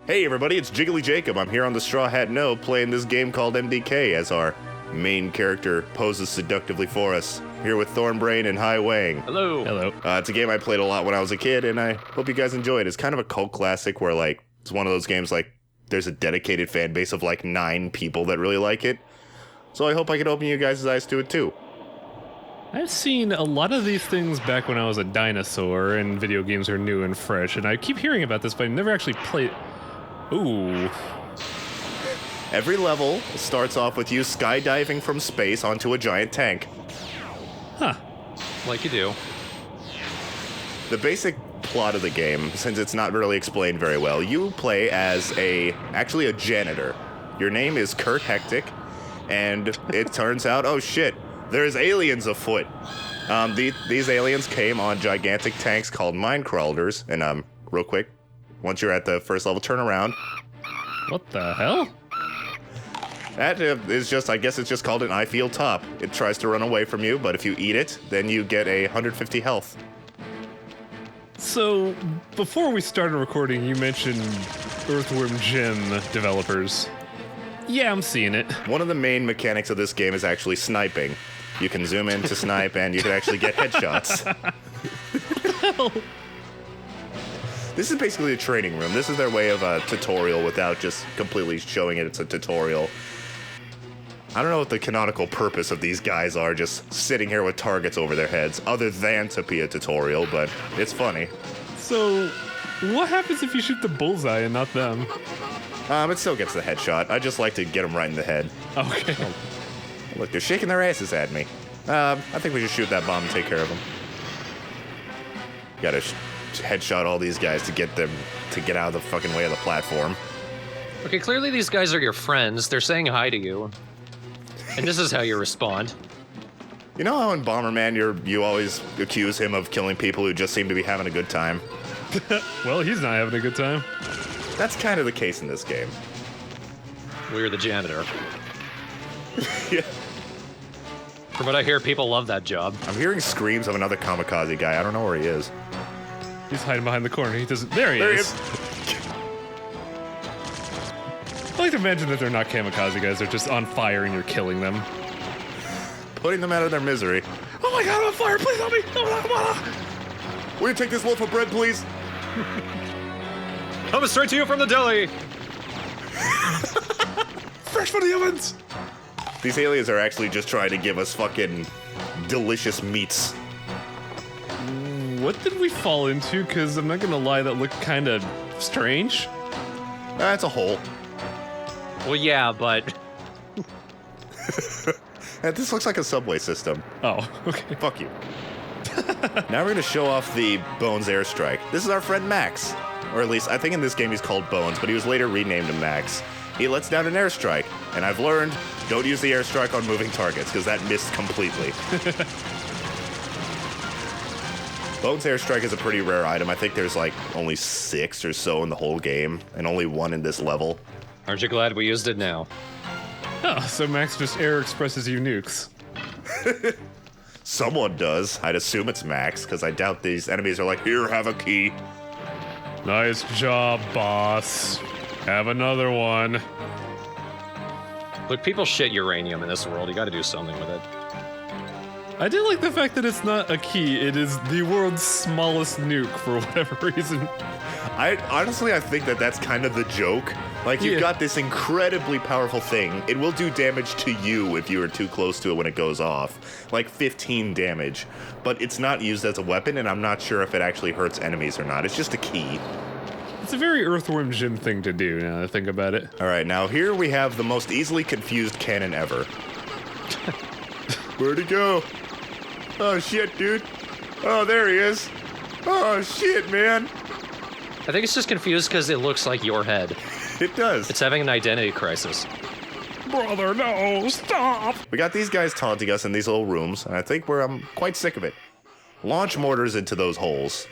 Hey everybody, it's Jiggly Jacob. I'm here on TheStrawhatNO playing this game called MDK as our main character poses seductively for us. Here with Thornbrain and Hai Wang. Hello. Hello. It's a game I played a lot when I was a kid, and I hope you guys enjoy it. It's kind of a cult classic where, like, it's one of those games, like, there's a dedicated fan base of, like, 9 people that really like it. So I hope I can open you guys' eyes to it, too. I've seen a lot of these things back when I was a dinosaur and video games are new and fresh, and I keep hearing about this, but I've never actually played. Ooh. Every level starts off with you skydiving from space onto a giant tank. Huh. Like you do. The basic plot of the game, since it's not really explained very well, you play as actually a janitor. Your name is Kurt Hectic, and it turns out, oh shit, there's aliens afoot. These aliens came on gigantic tanks called mine crawlers, and real quick, once you're at the first level, turn around. What the hell? That is just, I guess it's just called an I feel top. It tries to run away from you, but if you eat it, then you get 150 health. So, before we started recording, you mentioned Earthworm Jim developers. Yeah, I'm seeing it. One of the main mechanics of this game is actually sniping. You can zoom in to snipe, and you can actually get headshots. This is basically a training room. This is their way of a tutorial without just completely showing it's a tutorial. I don't know what the canonical purpose of these guys are, just sitting here with targets over their heads, other than to be a tutorial, but it's funny. So, what happens if you shoot the bullseye and not them? It still gets the headshot. I just like to get them right in the head. Okay. Look, they're shaking their asses at me. I think we should shoot that bomb and take care of them. Gotta headshot all these guys to get them to get out of the fucking way of the platform. Okay, clearly these guys are your friends. They're saying hi to you. And this is how you respond. You know how in Bomberman you always accuse him of killing people who just seem to be having a good time? Well, he's not having a good time. That's kind of the case in this game. We're the janitor. Yeah. From what I hear, people love that job. I'm hearing screams of another kamikaze guy. I don't know where he is. He's hiding behind the corner. He doesn't. There he is. I like to imagine that they're not kamikaze guys. They're just on fire and you're killing them. Putting them out of their misery. Oh my god, I'm on fire! Please help me! Will you take this loaf of bread, please? Coming straight to you from the deli! Fresh from the ovens! These aliens are actually just trying to give us fucking delicious meats. What did we fall into? Because I'm not gonna lie, that looked kind of strange. That's a hole. Well, yeah, but... This looks like a subway system. Oh, okay. Fuck you. Now we're gonna show off the Bones airstrike. This is our friend Max. Or at least, I think in this game he's called Bones, but he was later renamed to Max. He lets down an airstrike, and I've learned, don't use the airstrike on moving targets, because that missed completely. Bones airstrike is a pretty rare item. I think there's like only 6 or so in the whole game, and only 1 in this level. Aren't you glad we used it now? Oh, so Max just air expresses you nukes. Someone does. I'd assume it's Max, because I doubt these enemies are like, here, have a key. Nice job, boss. Have another one. Look, people shit uranium in this world. You gotta do something with it. I do like the fact that it's not a key, it is the world's smallest nuke for whatever reason. I think that that's kind of the joke. Like, you've got this incredibly powerful thing. It will do damage to you if you are too close to it when it goes off. Like 15 damage. But it's not used as a weapon, and I'm not sure if it actually hurts enemies or not. It's just a key. It's a very Earthworm Jim thing to do, now that I think about it. Alright, now here we have the most easily confused cannon ever. Where'd he go? Oh shit, dude. Oh, there he is. Oh shit, man. I think it's just confused because it looks like your head. It does. It's having an identity crisis. Brother, no, stop! We got these guys taunting us in these little rooms, and I think I'm quite sick of it. Launch mortars into those holes.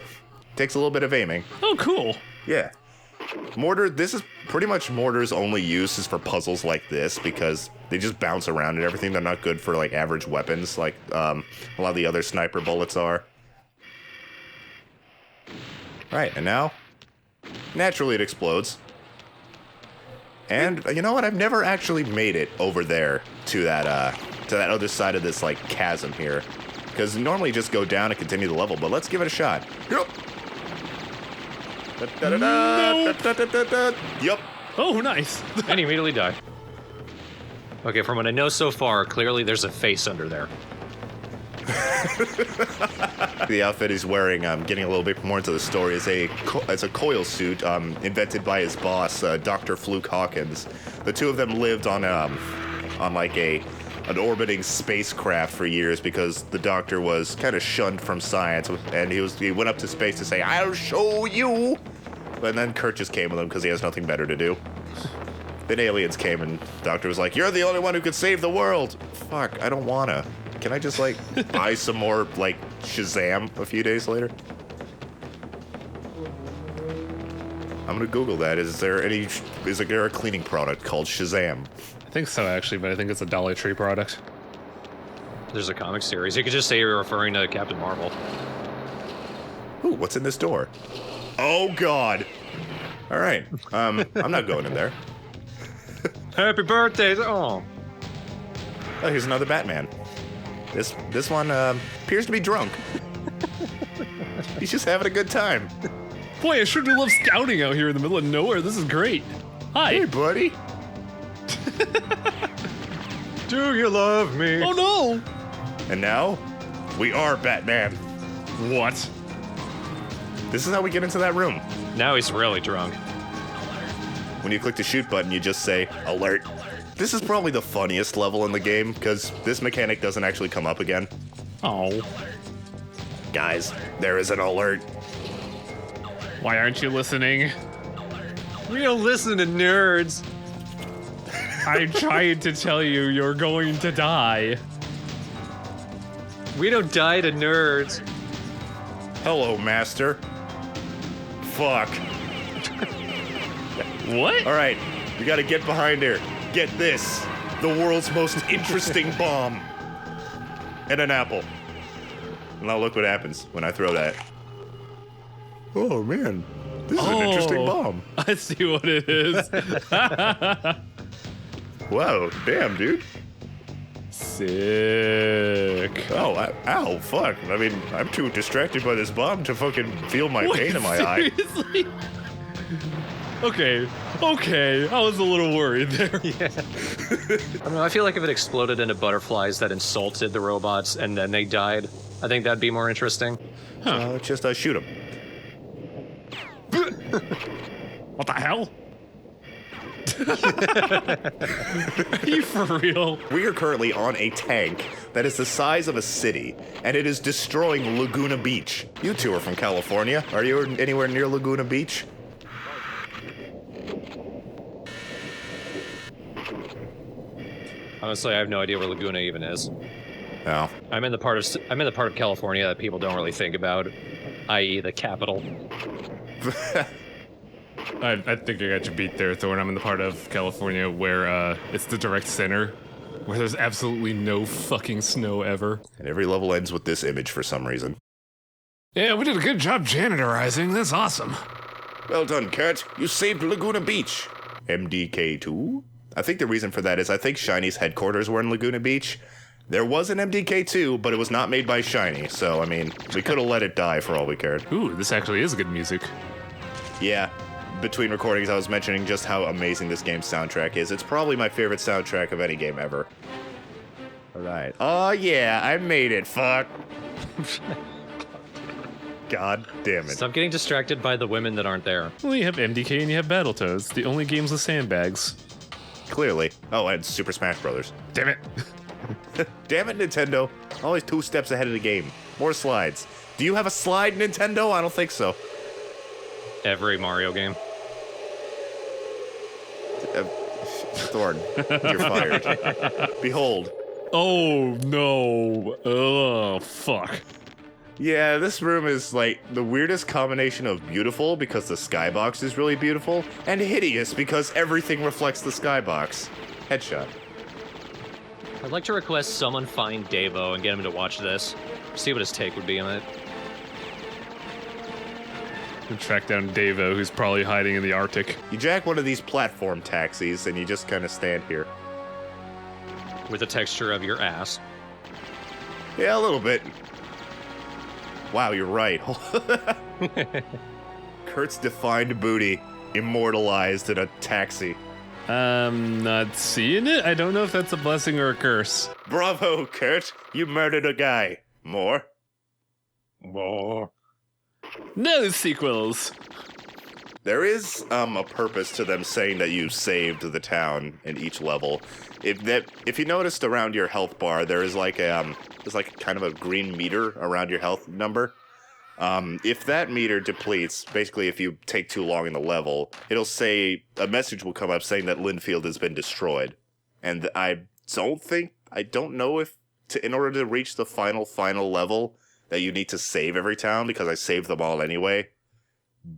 Takes a little bit of aiming. Oh, cool. Yeah. Mortar, this is pretty much Mortar's only use is for puzzles like this, because they just bounce around and everything. They're not good for, like, average weapons, like a lot of the other sniper bullets are. Right, and now, naturally it explodes. And you know what? I've never actually made it over there to that other side of this like chasm here, because normally you just go down and continue the level. But let's give it a shot. Yup. Yup. Oh, nice. And you immediately die. Okay, from what I know so far, clearly there's a face under there. The outfit he's wearing, getting a little bit more into the story, is a coil suit invented by his boss, Dr. Fluke Hawkins. The two of them lived on like an orbiting spacecraft for years because the doctor was kind of shunned from science, and he went up to space to say, "I'll show you." But then Kurt just came with him because he has nothing better to do. Then aliens came and the doctor was like, "You're the only one who could save the world." Fuck, I don't wanna. Can I just like buy some more like Shazam a few days later? I'm gonna Google that. Is there a cleaning product called Shazam? I think so, actually, but I think it's a Dollar Tree product. There's a comic series. You could just say you're referring to Captain Marvel. Ooh, what's in this door? Oh God! All right, I'm not going in there. Happy birthday! Oh, Here's another Batman. This one appears to be drunk. He's just having a good time. Boy, I sure do love scouting out here in the middle of nowhere. This is great. Hi. Hey, buddy. do you love me? Oh no! And now, we are Batman. What? This is how we get into that room. Now he's really drunk. When you click the shoot button, you just say, "Alert." This is probably the funniest level in the game, because this mechanic doesn't actually come up again. Oh. Guys, there is an alert. Why aren't you listening? We don't listen to nerds. I'm trying to tell you, you're going to die. We don't die to nerds. Hello, master. Fuck. What? All right, we gotta get behind here. Get this. The world's most interesting bomb. And an apple. And now look what happens when I throw that. Oh, man. This is an interesting bomb. I see what it is. Wow, damn, dude. Sick. Oh, ow, fuck. I mean, I'm too distracted by this bomb to fucking feel my pain in my eye. Seriously? Okay, I was a little worried there. Yeah. I don't know, I feel like if it exploded into butterflies that insulted the robots and then they died, I think that'd be more interesting. Just shoot him. What the hell? Are you for real? We are currently on a tank that is the size of a city, and it is destroying Laguna Beach. You two are from California. Are you anywhere near Laguna Beach? Honestly, I have no idea where Laguna even is. No. I'm in the part of California that people don't really think about, i.e. the capital. I think I got you beat there, Thorn. I'm in the part of California where it's the direct center, where there's absolutely no fucking snow ever. And every level ends with this image for some reason. Yeah, we did a good job janitorizing. That's awesome. Well done, Kurt. You saved Laguna Beach. MDK2? I think the reason for that is I think Shiny's headquarters were in Laguna Beach. There was an MDK2, but it was not made by Shiny, so, I mean, we could have let it die for all we cared. Ooh, this actually is good music. Yeah, between recordings I was mentioning just how amazing this game's soundtrack is. It's probably my favorite soundtrack of any game ever. Alright. Oh yeah, I made it, fuck. God damn it. Stop getting distracted by the women that aren't there. Well, you have MDK and you have Battletoads, the only games with sandbags. Clearly. Oh, and Super Smash Brothers. Damn it. Damn it, Nintendo. Always 2 steps ahead of the game. More slides. Do you have a slide, Nintendo? I don't think so. Every Mario game. Thorn, you're fired. Behold. Oh, no. Oh, fuck. Yeah, this room is like the weirdest combination of beautiful because the skybox is really beautiful, and hideous because everything reflects the skybox. Headshot. I'd like to request someone find Davo and get him to watch this. See what his take would be on it. And track down Davo, who's probably hiding in the Arctic. You jack one of these platform taxis, and you just kind of stand here. With the texture of your ass. Yeah, a little bit. Wow, you're right. Kurt's defined booty immortalized in a taxi. Not seeing it? I don't know if that's a blessing or a curse. Bravo, Kurt. You murdered a guy. More? More. No sequels! There is a purpose to them saying that you saved the town in each level. If you noticed around your health bar, there's like kind of a green meter around your health number. If that meter depletes, basically if you take too long in the level, it'll say, a message will come up saying that Linfield has been destroyed. And I don't know if, in order to reach the final level, that you need to save every town, because I saved them all anyway.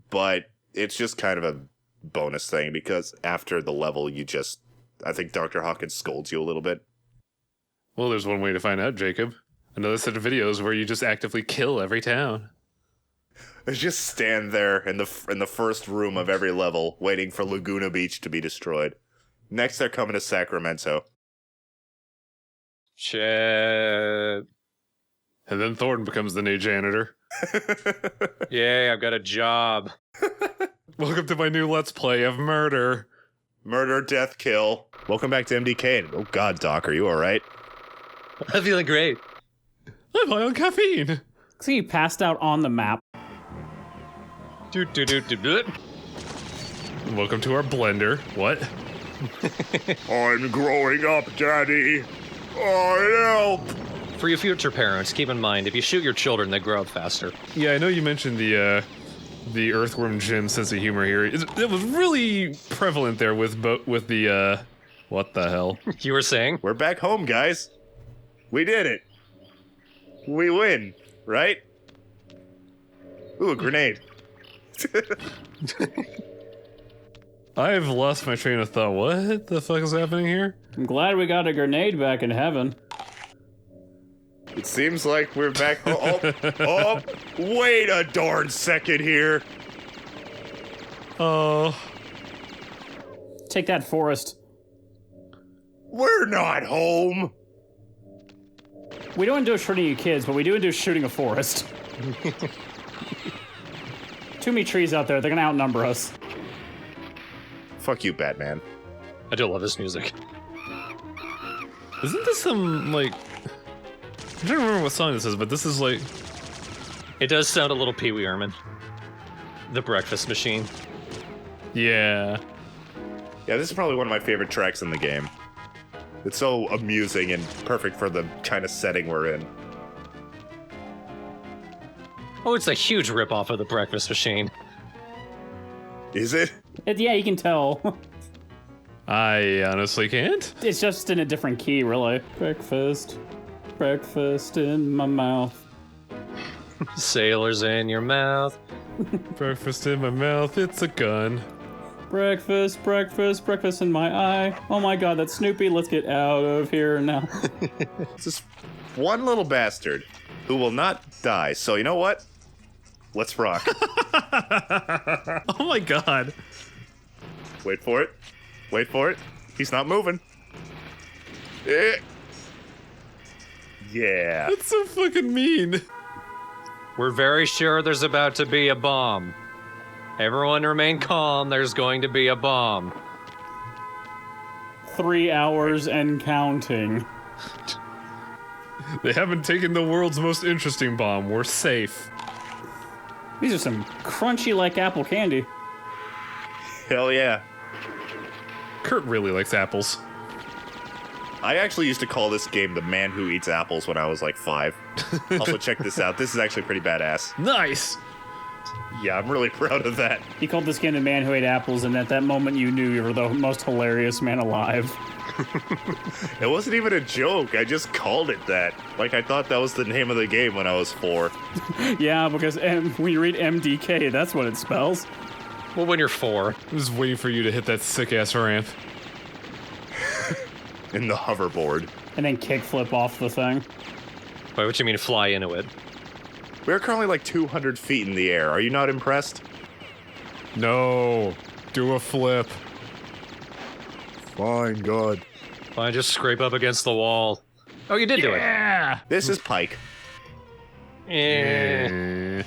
But it's just kind of a bonus thing, because after the level, I think Dr. Hawkins scolds you a little bit. Well, there's one way to find out, Jacob. Another set of videos where you just actively kill every town. I just stand there in the first room of every level, waiting for Laguna Beach to be destroyed. Next, they're coming to Sacramento. Shit. And then Thornton becomes the new janitor. Yay, I've got a job. Welcome to my new Let's Play of murder. Murder, death, kill. Welcome back to MDK. Oh god, Doc, are you alright? I'm feeling great. I'm high on caffeine. See, you passed out on the map. Welcome to our blender. What? I'm growing up, Daddy. Oh, help! For your future parents, keep in mind, if you shoot your children, they grow up faster. Yeah, I know you mentioned the Earthworm Jim sense of humor here. It was really prevalent there with the, what the hell? You were saying? We're back home, guys. We did it. We win, right? Ooh, a grenade. I've lost my train of thought. What the fuck is happening here? I'm glad we got a grenade back in heaven. It seems like we're back home. Oh, wait a darn second here. Oh. Take that, Forrest. We're not home. We don't do shooting you kids, but we do shooting a forest. Too many trees out there, they're gonna outnumber us. Fuck you, Batman. I do love this music. Isn't this some, like... I'm trying to remember what song this is, but this is like... It does sound a little Pee Wee Herman. The Breakfast Machine. Yeah. Yeah, this is probably one of my favorite tracks in the game. It's so amusing and perfect for the kind of setting we're in. Oh, it's a huge ripoff of The Breakfast Machine. Is it? Yeah, you can tell. I honestly can't. It's just in a different key, really. Breakfast. Breakfast in my mouth. Sailors in your mouth. Breakfast in my mouth, it's a gun. Breakfast, breakfast, breakfast in my eye. Oh my god, that's Snoopy. Let's get out of here now. It's this one little bastard who will not die. So you know what? Let's rock. Oh my god. Wait for it. Wait for it. He's not moving. Eh. Yeah. That's so fucking mean. We're very sure there's about to be a bomb. Everyone remain calm, there's going to be a bomb. 3 hours and counting. They haven't taken the world's most interesting bomb. We're safe. These are some crunchy like apple candy. Hell yeah. Kurt really likes apples. I actually used to call this game The Man Who Eats Apples when I was like 5. Also, check this out. This is actually pretty badass. Nice! Yeah, I'm really proud of that. He called this game The Man Who Ate Apples, and at that moment you knew you were the most hilarious man alive. It wasn't even a joke. I just called it that. Like, I thought that was the name of the game when I was 4. Yeah, because when you read MDK, that's what it spells. Well, when you're 4. I'm just waiting for you to hit that sick-ass ramp. In the hoverboard. And then kickflip off the thing. By which you mean fly into it. We're currently like 200 feet in the air. Are you not impressed? No. Do a flip. Fine, God. Fine, just scrape up against the wall. Oh, you did do it. Yeah. This is Pike. Eh.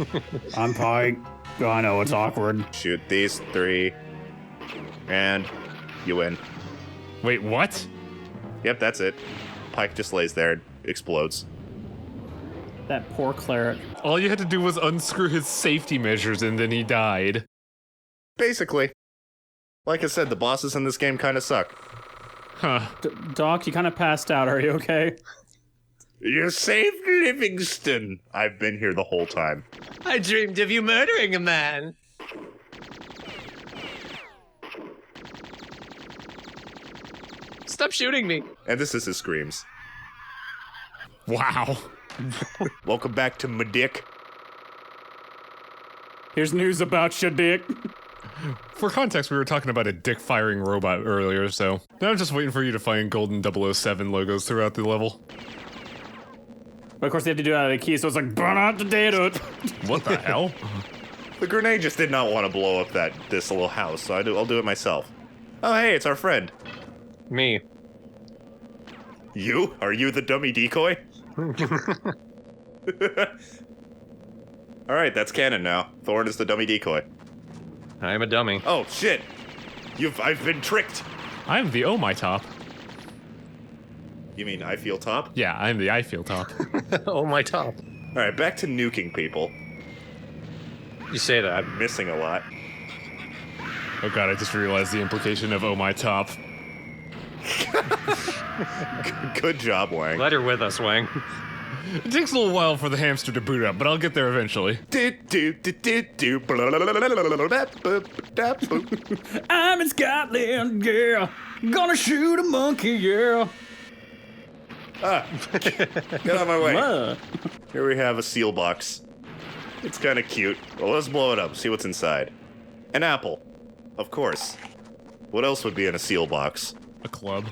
I'm Pike. Oh, I know, it's awkward. Shoot these 3. And you win. Wait, what? Yep, that's it. Pike just lays there and explodes. That poor cleric. All you had to do was unscrew his safety measures and then he died. Basically. Like I said, the bosses in this game kind of suck. Huh. Doc, you kind of passed out. Are you okay? You saved Livingston. I've been here the whole time. I dreamed of you murdering a man. Stop shooting me. And this is his screams. Wow. Welcome back to Madick. Here's news about your dick. For context, we were talking about a dick-firing robot earlier, so now I'm just waiting for you to find golden 007 logos throughout the level. But of course, they have to do it out of the key, so it's like, burn out the data. What the hell? The grenade just did not want to blow up this little house, so I'll do it myself. Oh, hey, it's our friend. Me. You? Are you the dummy decoy? Alright, that's canon now. Thorn is the dummy decoy. I am a dummy. Oh, shit. I've been tricked. I'm the Oh My Top. You mean I feel top? Yeah, I'm the I Feel Top. Oh, my top. Alright, back to nuking people. You say that. I'm missing a lot. Oh god, I just realized the implication of Oh My Top. Good job, Wang. Glad you're with us, Wang. It takes a little while for the hamster to boot up, but I'll get there eventually. I'm in Scotland, yeah. Gonna shoot a monkey, yeah. Get out of my way. What? Here we have a seal box. It's kind of cute. Well, let's blow it up, see what's inside. An apple. Of course. What else would be in a seal box? A club.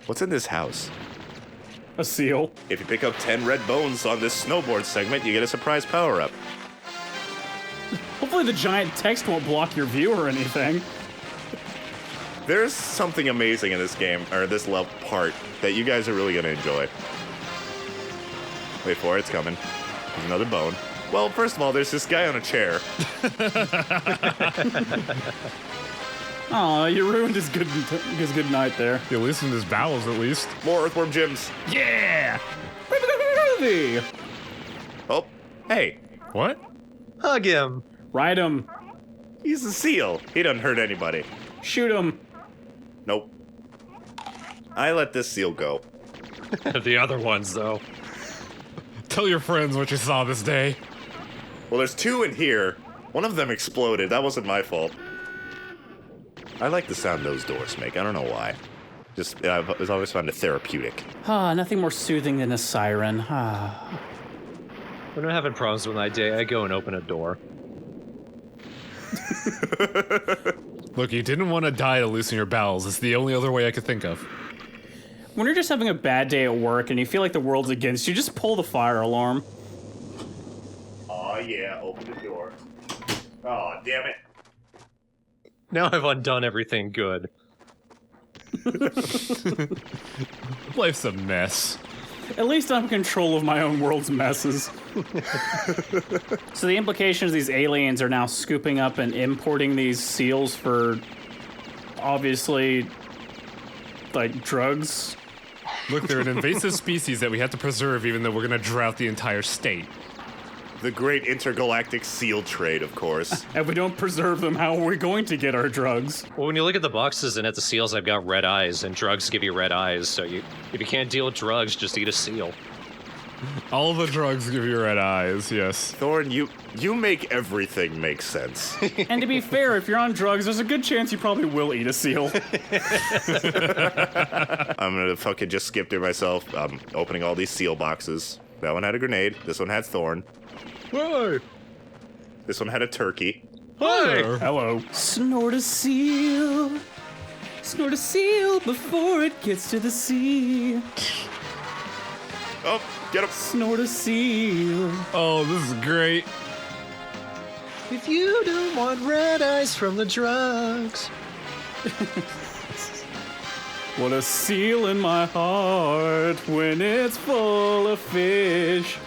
What's in this house? A seal. If you pick up 10 red bones on this snowboard segment, you get a surprise power-up. Hopefully the giant text won't block your view or anything. There's something amazing in this game, or this level part, that you guys are really going to enjoy. Wait for it, it's coming. There's another bone. Well, first of all, there's this guy on a chair. Aw, you ruined his good night there. You loosened his bowels, at least. More earthworm gyms. Yeah! Oh, hey, What? Hug him. Ride him. he's a seal. He doesn't hurt anybody. Shoot him. Nope. I let this seal go. The other ones, though. Tell your friends what you saw this day. Well, there's 2 in here. One of them exploded. That wasn't my fault. I like the sound those doors make. I don't know why. Just, it was always found it therapeutic. Ah, nothing more soothing than a siren. Ah. When I'm having problems with my day, I go and open a door. Look, you didn't want to die to loosen your bowels. It's the only other way I could think of. When you're just having a bad day at work and you feel like the world's against you, just pull the fire alarm. Aw, yeah, open the door. Aw, damn it. Now I've undone everything good. Life's a mess. At least I'm in control of my own world's messes. So the implication is these aliens are now scooping up and importing these seals for, obviously, like, drugs. Look, they're an invasive species that we have to preserve even though we're going to drought the entire state. The great intergalactic seal trade, of course. If we don't preserve them, how are we going to get our drugs? Well, when you look at the boxes and at the seals, I've got red eyes, and drugs give you red eyes, so if you can't deal with drugs, just eat a seal. All the drugs give you red eyes, yes. Thorn, you make everything make sense. And to be fair, if you're on drugs, there's a good chance you probably will eat a seal. I'm gonna fucking just skip through myself, opening all these seal boxes. That one had a grenade. This one had Thorn. Whoa! This one had a turkey. Hi! Hello. Snort a seal. Snort a seal before it gets to the sea. Oh, get him. Snort a seal. Oh, this is great. If you don't want red eyes from the drugs. What a seal in my heart when it's full of fish.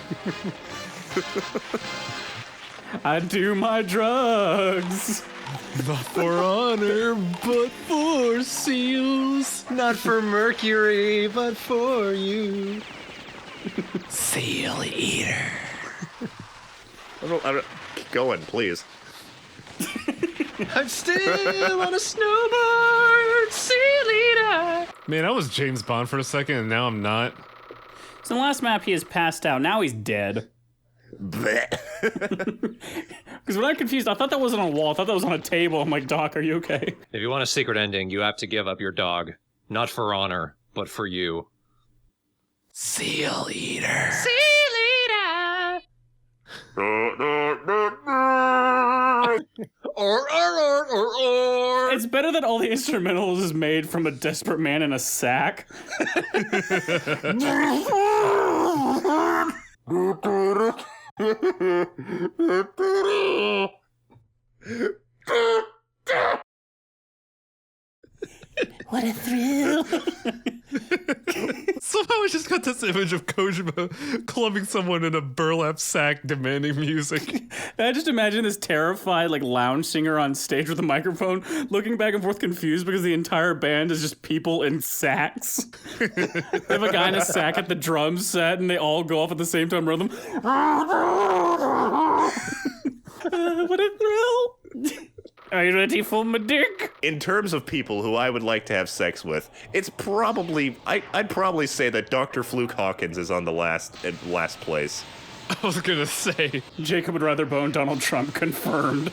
I do my drugs. Not for honor, but for seals. Not for Mercury, but for you. Seal eater. I don't, keep going, please. I'm still on a snowboard, sea leader. Man, I was James Bond for a second, and now I'm not. So in the last map, he is passed out. Now he's dead. Blech. Because when I'm confused, I thought that wasn't on a wall. I thought that was on a table. I'm like, Doc, are you okay? If you want a secret ending, you have to give up your dog. Not for honor, but for you. Seal eater. Sea leader. Or. It's better that all the instrumentals is made from a desperate man in a sack. What a thrill. Somehow I just got this image of Kojima clubbing someone in a burlap sack demanding music. I just imagine this terrified, like, lounge singer on stage with a microphone looking back and forth confused because the entire band is just people in sacks. They have a guy in a sack at the drum set and they all go off at the same time rhythm. What a thrill. Are you ready for my dick? In terms of people who I would like to have sex with, it's probably I'd probably say that Dr. Fluke Hawkins is on the last place. I was gonna say. Jacob would rather bone Donald Trump, confirmed.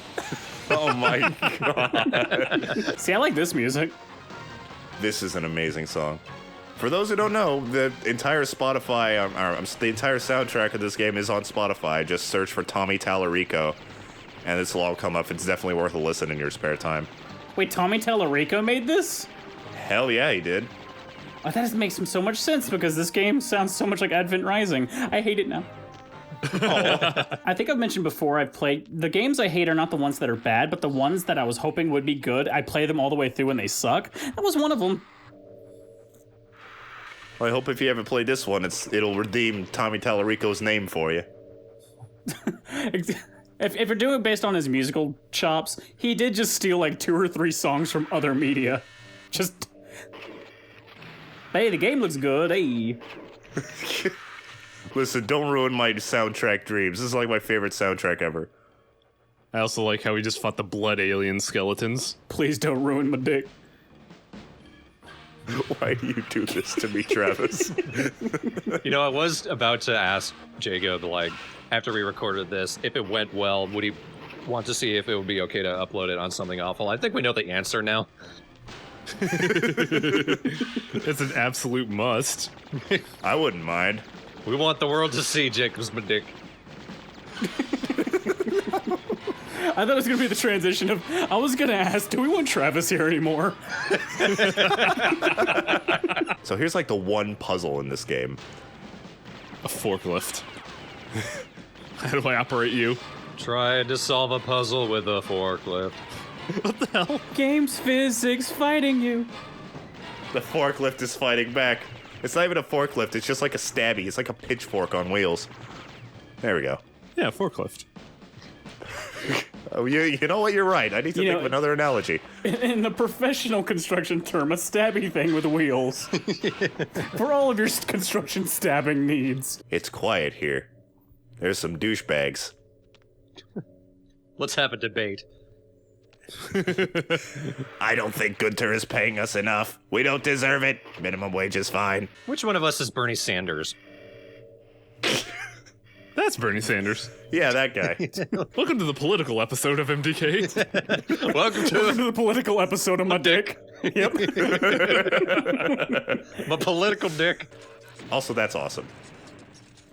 Oh my god. See, I like this music. This is an amazing song. For those who don't know, the entire Spotify, the entire soundtrack of this game is on Spotify. Just search for Tommy Tallarico, and this will all come up. It's definitely worth a listen in your spare time. Wait, Tommy Tallarico made this? Hell yeah, he did. Oh, that makes some much sense because this game sounds so much like Advent Rising. I hate it now. I think I've mentioned before I've played... The games I hate are not the ones that are bad, but the ones that I was hoping would be good, I play them all the way through and they suck. That was one of them. Well, I hope if you ever play this one, it'll redeem Tommy Tallarico's name for you. If you're doing it based on his musical chops, he did just steal like 2 or 3 songs from other media. Just... Hey, the game looks good, hey. Listen, don't ruin my soundtrack dreams. This is like my favorite soundtrack ever. I also like how we just fought the blood alien skeletons. Please don't ruin my dick. Why do you do this to me, Travis? You know, I was about to ask Jacob, like, after we recorded this, if it went well, would he want to see if it would be okay to upload it on something awful? I think we know the answer now. It's an absolute must. I wouldn't mind. We want the world to see Jacob's dick. I thought it was going to be the transition of, I was going to ask, do we want Travis here anymore? So here's like the one puzzle in this game. A forklift. How do I operate you? Tried to solve a puzzle with a forklift. What the hell? Games physics fighting you. The forklift is fighting back. It's not even a forklift, it's just like a stabby. It's like a pitchfork on wheels. There we go. Yeah, forklift. Oh, you know what? You're right. I need to think of another analogy. In the professional construction term, a stabby thing with wheels. For all of your construction stabbing needs. It's quiet here. There's some douchebags. Let's have a debate. I don't think Gunter is paying us enough. We don't deserve it. Minimum wage is fine. Which one of us is Bernie Sanders? That's Bernie Sanders. Yeah, that guy. Welcome to the political episode of MDK. Welcome to the political episode of my dick. Yep. my political dick. Also, that's awesome.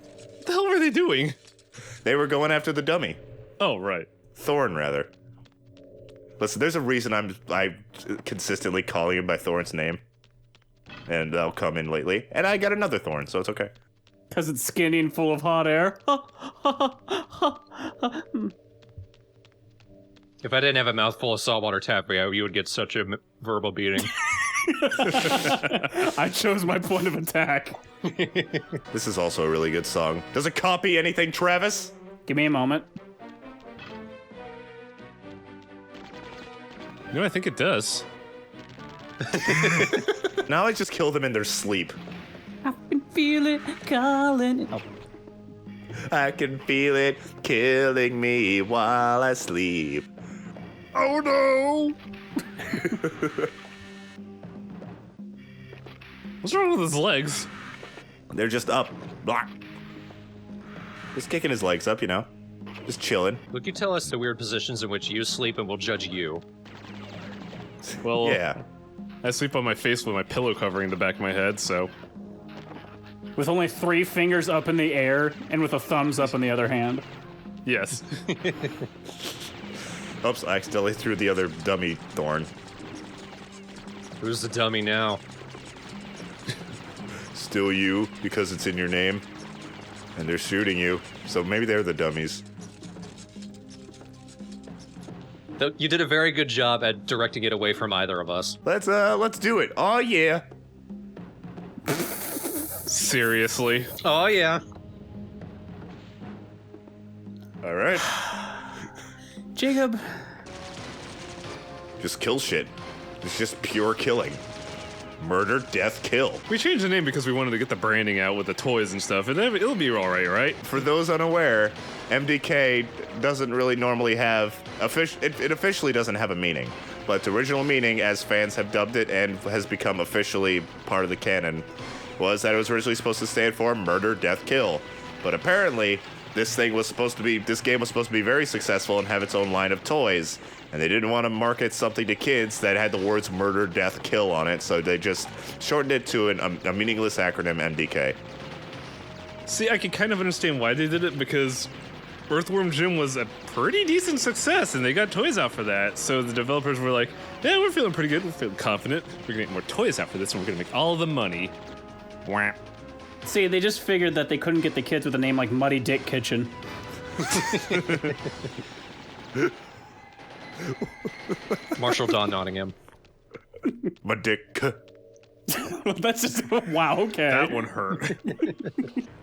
What the hell were they doing? They were going after the dummy. Oh, right. Thorn, rather. Listen, there's a reason I'm consistently calling him by Thorn's name. And that'll come in lately. And I got another Thorn, so it's okay. Because it's skinny and full of hot air. If I didn't have a mouthful of saltwater taffy, you would get such a verbal beating. I chose my point of attack. This is also a really good song. Does it copy anything, Travis? Give me a moment. No, I think it does. Now I just kill them in their sleep. I can feel it calling. Oh. I can feel it killing me while I sleep. Oh no! What's wrong with his legs? They're just up. Blah. Just kicking his legs up, you know? Just chilling. Look, you tell us the weird positions in which you sleep and we'll judge you. Well, Yeah. I sleep on my face with my pillow covering the back of my head, so... With only 3 fingers up in the air and with a thumbs up in the other hand. Yes. Oops, I accidentally threw the other dummy thorn. Who's the dummy now? Still you, because it's in your name. And they're shooting you, so maybe they're the dummies. You did a very good job at directing it away from either of us. Let's do it. Oh yeah. Seriously. Oh, yeah. All right. Jacob. Just kill shit. It's just pure killing. Murder, death, kill. We changed the name because we wanted to get the branding out with the toys and stuff, and it'll be alright, right? For those unaware, MDK doesn't really normally have it officially doesn't have a meaning, but the original meaning, as fans have dubbed it and has become officially part of the canon, was that it was originally supposed to stand for murder, death, kill. But apparently, this game was supposed to be very successful and have its own line of toys, and they didn't want to market something to kids that had the words murder, death, kill on it, so they just shortened it to a meaningless acronym, MDK. See, I can kind of understand why they did it, because Earthworm Jim was a pretty decent success, and they got toys out for that. So the developers were like, yeah, we're feeling pretty good, we're feeling confident, we're gonna get more toys out for this, and we're gonna make all the money. Wah. See, they just figured that they couldn't get the kids with a name like Muddy Dick Kitchen. Marshall Don Nottingham. My dick. That's just, wow, okay. That one hurt.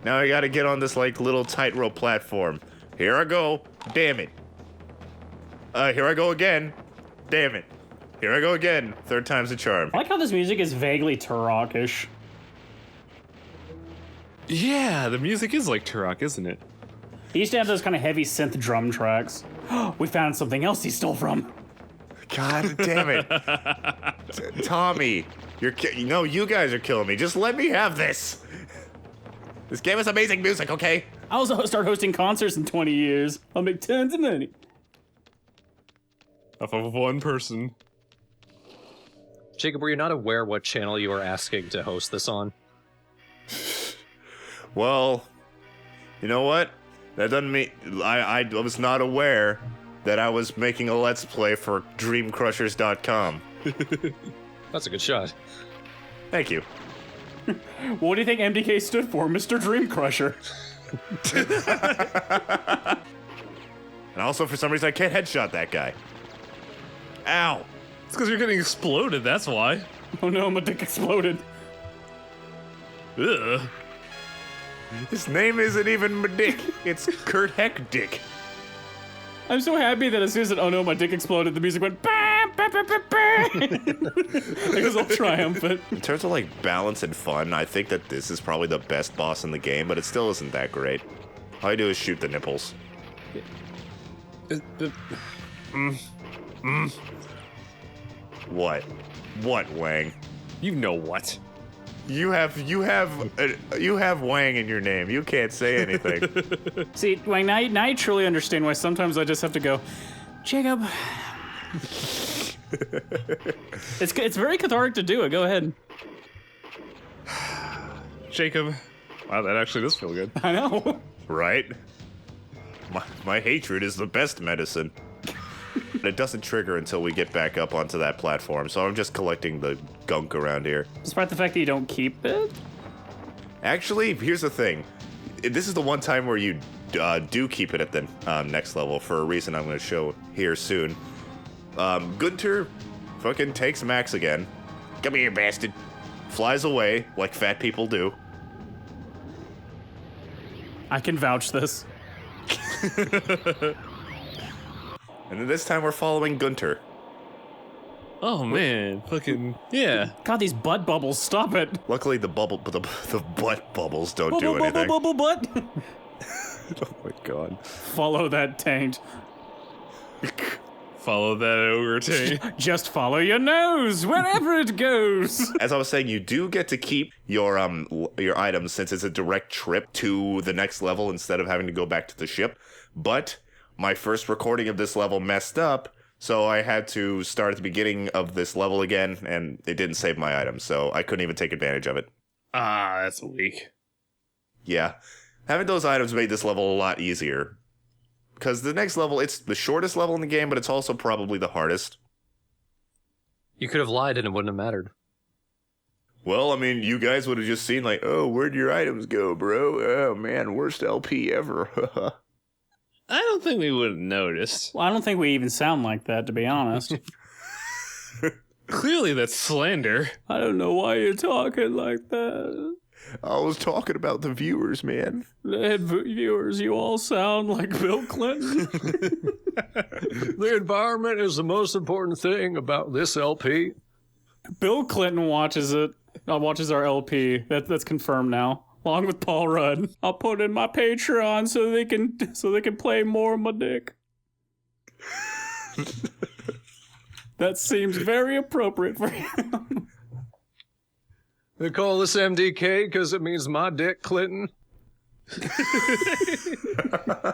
Now I gotta get on this like little tightrope platform. Here I go. Damn it. Here I go again. Damn it. Here I go again. Third time's a charm. I like how this music is vaguely Turok-ish. Yeah, the music is like Turok, isn't it? He used to have those kind of heavy synth drum tracks. We found something else he stole from. God damn it. Tommy, you guys are killing me. Just let me have this. This game is amazing music, okay? I'll start hosting concerts in 20 years. I'll make tons of money. Off of one person. Jacob, were you not aware what channel you were asking to host this on? Well, you know what? That doesn't mean I was not aware that I was making a Let's Play for DreamCrushers.com. That's a good shot. Thank you. What do you think MDK stood for, Mr. Dream Crusher? And also, for some reason, I can't headshot that guy. Ow. It's because you're getting exploded, that's why. Oh no, my dick exploded. Ugh. His name isn't even Dick. It's Kurt Heck-Dick. I'm so happy that as soon as oh no, my dick exploded, the music went bah, bah, bah, bah, bah. It was all triumphant. In terms of like balance and fun, I think that this is probably the best boss in the game, but it still isn't that great. All I do is shoot the nipples. What? What, Wang? You know what? You have Wang in your name. You can't say anything. See, like now you truly understand why sometimes I just have to go, Jacob. It's very cathartic to do it. Go ahead. Jacob. Wow, that actually does feel good. I know. Right? My hatred is the best medicine. It doesn't trigger until we get back up onto that platform, so I'm just collecting the gunk around here. Despite the fact that you don't keep it? Actually, here's the thing. This is the one time where you do keep it at the next level for a reason I'm going to show here soon. Gunter fucking takes Max again. Come here, bastard. Flies away like fat people do. I can vouch this. And then this time we're following Gunter. Oh man, fucking yeah. God, these butt bubbles, stop it. Luckily, the butt bubbles don't do anything. Bubble butt. Oh my god. Follow that taint. Follow that ogre taint. Just follow your nose wherever it goes. As I was saying, you do get to keep your items since it's a direct trip to the next level instead of having to go back to the ship. But my first recording of this level messed up, so I had to start at the beginning of this level again, and it didn't save my items, so I couldn't even take advantage of it. Ah, that's weak. Yeah. Having those items made this level a lot easier. Because the next level, it's the shortest level in the game, but it's also probably the hardest. You could have lied and it wouldn't have mattered. Well, I mean, you guys would have just seen like, oh, where'd your items go, bro? Oh, man, worst LP ever. I don't think we would have noticed. Well, I don't think we even sound like that, to be honest. Clearly that's slander. I don't know why you're talking like that. I was talking about the viewers, man. Viewers, you all sound like Bill Clinton. The environment is the most important thing about this LP. Bill Clinton watches it. Watches our LP. That's confirmed now. Along with Paul Rudd. I'll put in my Patreon so they can play more of my dick. That seems very appropriate for him. They call this MDK because it means my dick, Clinton.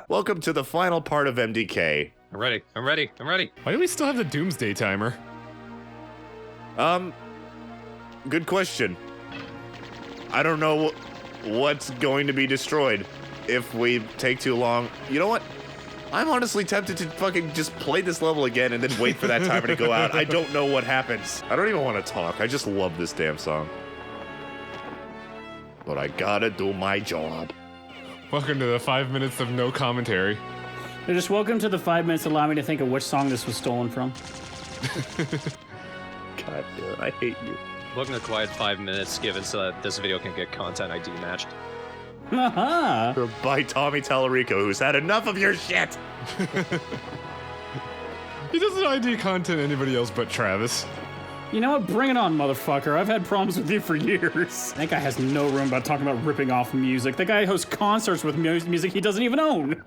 Welcome to the final part of MDK. I'm ready. Why do we still have the Doomsday timer? Good question. I don't know what's going to be destroyed if we take too long. You know what? I'm honestly tempted to fucking just play this level again and then wait for that timer to go out. I don't know what happens. I don't even want to talk. I just love this damn song. But I gotta do my job. Welcome to the 5 minutes of no commentary. Just welcome to the 5 minutes. Allow me to think of which song this was stolen from. God damn, I hate you. Welcome to Quiet 5 Minutes, given so that this video can get content ID matched. Haha. By Tommy Tallarico, who's had enough of your shit. He doesn't ID content anybody else but Travis. You know what? Bring it on, motherfucker. I've had problems with you for years. That guy has no room about talking about ripping off music. That guy hosts concerts with music he doesn't even own.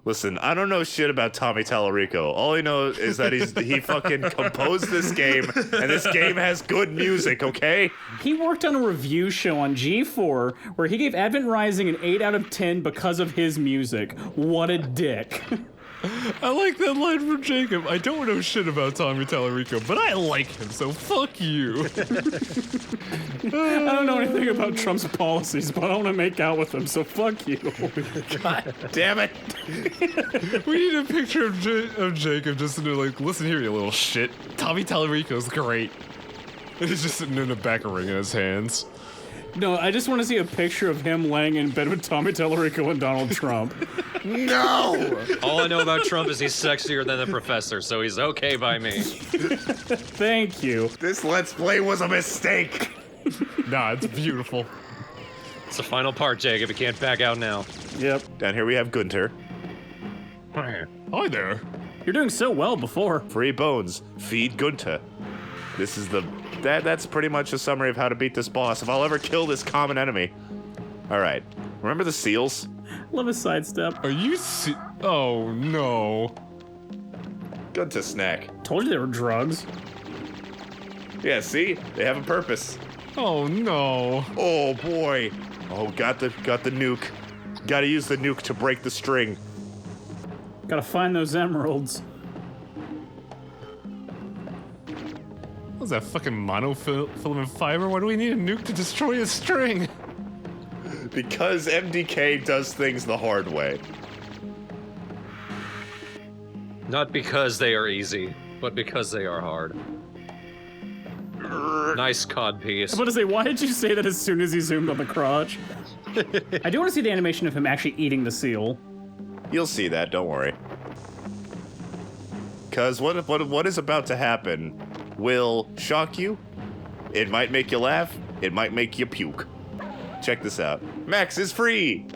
Listen, I don't know shit about Tommy Tallarico. All I know is that he fucking composed this game, and this game has good music, okay? He worked on a review show on G4 where he gave Advent Rising an 8 out of 10 because of his music. What a dick. I like that line from Jacob. I don't know shit about Tommy Tallarico, but I like him, so fuck you. I don't know anything about Trump's policies, but I want to make out with him, so fuck you. God damn it. We need a picture of Jacob just to like, listen here, you little shit. Tommy Tallarico's great. And he's just sitting in the back of ring in his hands. No, I just want to see a picture of him laying in bed with Tommy Tallarico and Donald Trump. No! All I know about Trump is he's sexier than the professor, so he's okay by me. Thank you. This Let's Play was a mistake. Nah, it's beautiful. It's the final part, Jacob. You can't back out now. Yep. Down here we have Gunter. Hi there. You're doing so well before. Free bones. Feed Gunter. This is that's pretty much a summary of how to beat this boss if I'll ever kill this common enemy. Alright. Remember the seals? Love a sidestep. Are you Oh, no. Gunter snack. Told you they were drugs. Yeah, see? They have a purpose. Oh, no. Oh, boy. Oh, got the nuke. Gotta use the nuke to break the string. Gotta find those emeralds. What's that fucking monofilament fiber? Why do we need a nuke to destroy a string? Because MDK does things the hard way. Not because they are easy, but because they are hard. Nice codpiece. I was about to say, why did you say that as soon as he zoomed on the crotch? I do want to see the animation of him actually eating the seal. You'll see that, don't worry. Because what is about to happen will shock you. It might make you laugh. It might make you puke. Check this out. Max is free!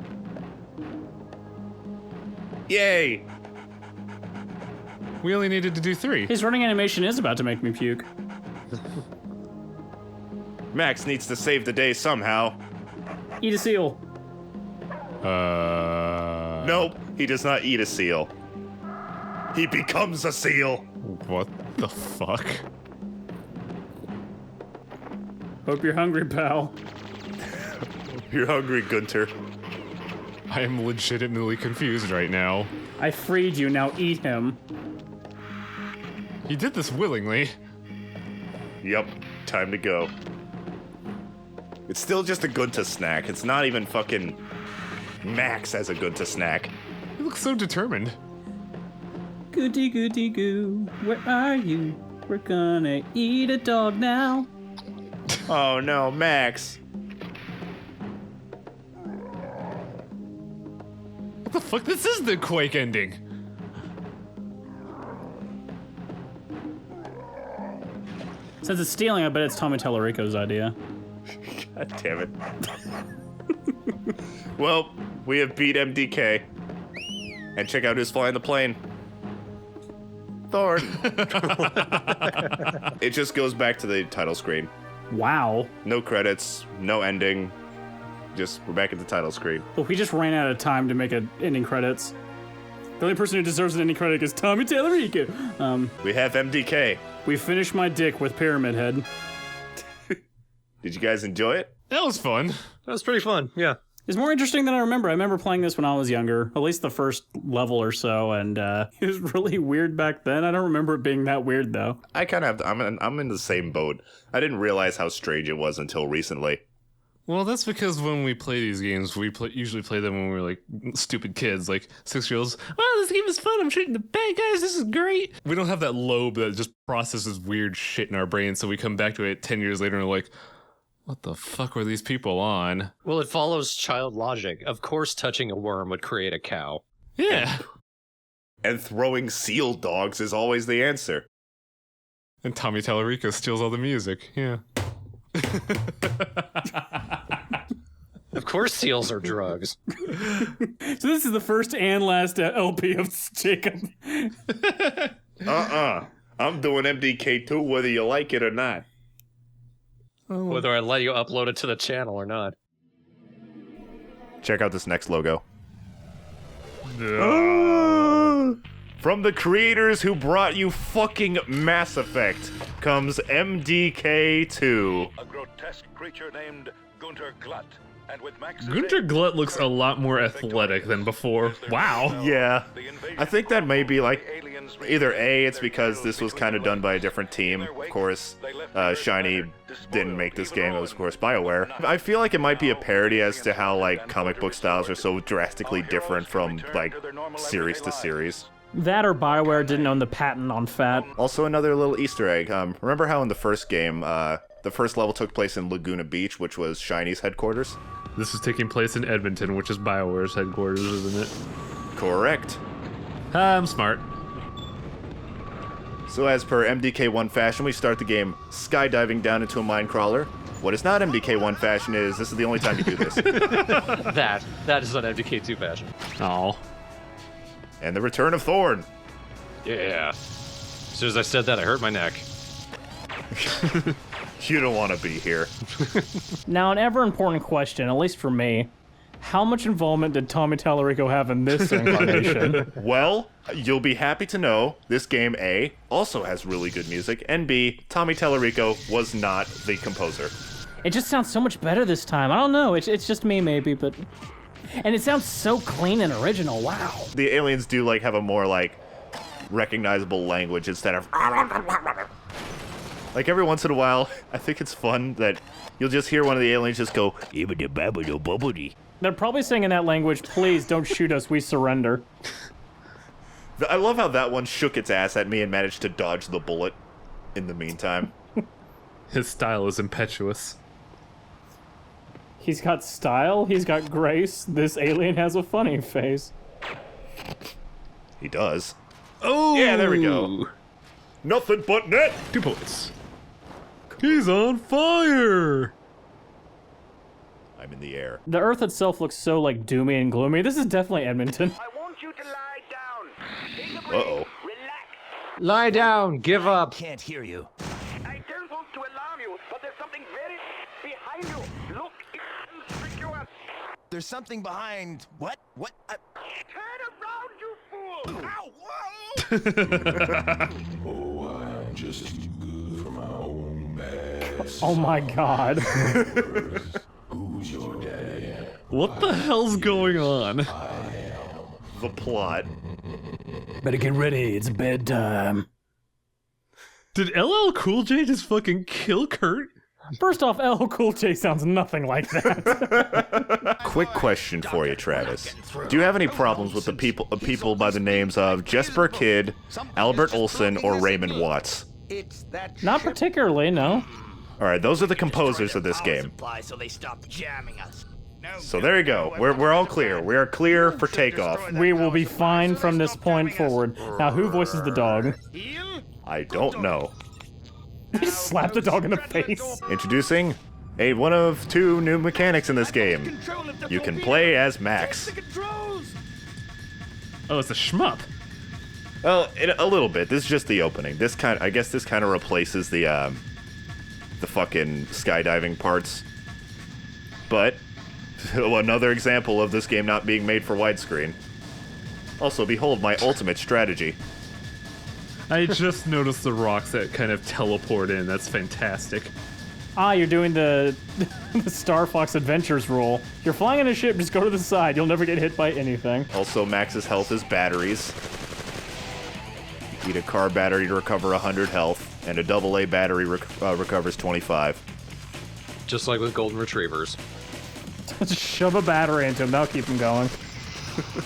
Yay! We only needed to do 3. His running animation is about to make me puke. Max needs to save the day somehow. Eat a seal. Nope, he does not eat a seal. He becomes a seal. What the fuck? Hope you're hungry, pal. You're hungry, Gunter. I am legitimately confused right now. I freed you, now eat him. He did this willingly. Yep, time to go. It's still just a Gunter snack. It's not even fucking Max as a Gunter snack. He looks so determined. Goody goody goo, where are you? We're gonna eat a dog now. Oh no, Max. What the fuck? This is the Quake ending. Since it's stealing, I bet it's Tommy Tallarico's idea. God damn it. Well, we have beat MDK. And check out who's flying the plane. Thorn. It just goes back to the title screen. Wow. No credits, no ending. Just, we're back at the title screen. Well, we just ran out of time to make an ending credits. The only person who deserves an ending credit is Tommy Tallarico. We have MDK. We finished my dick with Pyramid Head. Did you guys enjoy it? That was fun. That was pretty fun. Yeah. It's more interesting than I remember. I remember playing this when I was younger, at least the first level or so, and it was really weird back then. I don't remember it being that weird, though. I kind of have, I'm in the same boat. I didn't realize how strange it was until recently. Well, that's because when we play these games, we usually play them when we're like stupid kids, like 6-year-olds. Wow, this game is fun. I'm shooting the bad guys. This is great. We don't have that lobe that just processes weird shit in our brain, so we come back to it 10 years later and we're like, what the fuck were these people on? Well, it follows child logic. Of course, touching a worm would create a cow. Yeah. And throwing seal dogs is always the answer. And Tommy Tallarico steals all the music. Yeah. Of course, seals are drugs. So this is the first and last LP of Jacob. I'm doing MDK2 whether you like it or not. Whether I let you upload it to the channel or not. Check out this next logo. From the creators who brought you fucking Mass Effect comes MDK2. A grotesque creature named Gunter Glut. And with Max's Gunter aid, Glut looks a lot more athletic than before. Wow. Yeah. the invasion I think that may be like aliens either A, it's because this was kind of done by a different team. Of course, Shiny didn't make this game. It was, of course, BioWare. I feel like it might be a parody as to how, like, comic book styles are so drastically different from, like, series to series. That or BioWare didn't own the patent on fat. Also, another little Easter egg. Remember how in the first game, the first level took place in Laguna Beach, which was Shiny's headquarters? This is taking place in Edmonton, which is BioWare's headquarters, isn't it? Correct. I'm smart. So as per MDK1 fashion, we start the game skydiving down into a mine crawler. What is not MDK1 fashion is, this is the only time you do this. That is not MDK2 fashion. Oh. And the return of Thorn. Yeah. As soon as I said that, I hurt my neck. You don't want to be here. Now, an ever important question, at least for me, how much involvement did Tommy Tallarico have in this incarnation? Well, you'll be happy to know this game, A, also has really good music, and B, Tommy Tallarico was not the composer. It just sounds so much better this time. I don't know, it's just me maybe, but... And it sounds so clean and original, wow. The aliens do, like, have a more, like, recognizable language instead of... Like, every once in a while, I think it's fun that you'll just hear one of the aliens just go... They're probably saying in that language, please don't shoot us, we surrender. I love how that one shook its ass at me and managed to dodge the bullet in the meantime. His style is impetuous. He's got style, he's got grace, this alien has a funny face. He does. Oh! Yeah, there we go. Nothing but net. 2 points. He's on fire! I'm in the air. The Earth itself looks so, like, doomy and gloomy. This is definitely Edmonton. I want you to lie down. Take a breath. Uh-oh. Relax. Lie down. Give up. Can't hear you. I don't want to alarm you, but there's something very behind you. Look, it's conspicuous. There's something behind. What? What? Turn around, you fool! Ow! Whoa! Oh, I'm just too good for my own mess. Oh my god. Who's your daddy? What the hell's going on? The plot. Better get ready, it's bedtime. Did LL Cool J just fucking kill Kurt? First off, LL Cool J sounds nothing like that. Quick question for you, Travis. Do you have any problems with the people by the names of Jesper Kidd, Albert Olson, or Raymond Watts? It's that Not particularly, no. Alright, those are the composers of this game. So they stop jamming us. So there you go. We're all clear. We are clear for takeoff. We will be fine from this point forward. Now, who voices the dog? I don't know. He just slapped the dog in the face. Introducing one of 2 new mechanics in this game. You can play as Max. Oh, it's a shmup. Well, a little bit. This is just the opening. I guess this kind of replaces the fucking skydiving parts. But another example of this game not being made for widescreen. Also, behold my ultimate strategy. I just noticed the rocks that kind of teleport in. That's fantastic. Ah, you're doing the Star Fox Adventures rule. You're flying in a ship, just go to the side. You'll never get hit by anything. Also, Max's health is batteries. Eat a car battery to recover 100 health, and a AA battery recovers 25. Just like with golden retrievers. Just shove a battery into him, that'll keep him going.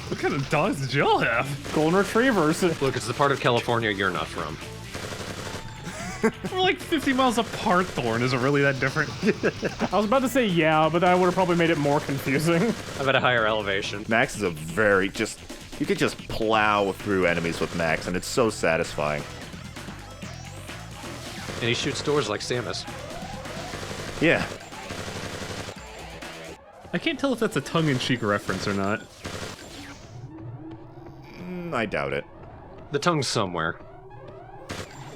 What kind of dogs did y'all have? Golden Retrievers. Look, it's the part of California you're not from. We're like 50 miles apart, Thorn. Is it really that different? I was about to say yeah, but that would have probably made it more confusing. I'm at a higher elevation. Max is you could just plow through enemies with Max, and it's so satisfying. And he shoots doors like Samus. Yeah. I can't tell if that's a tongue-in-cheek reference or not. I doubt it. The tongue's somewhere.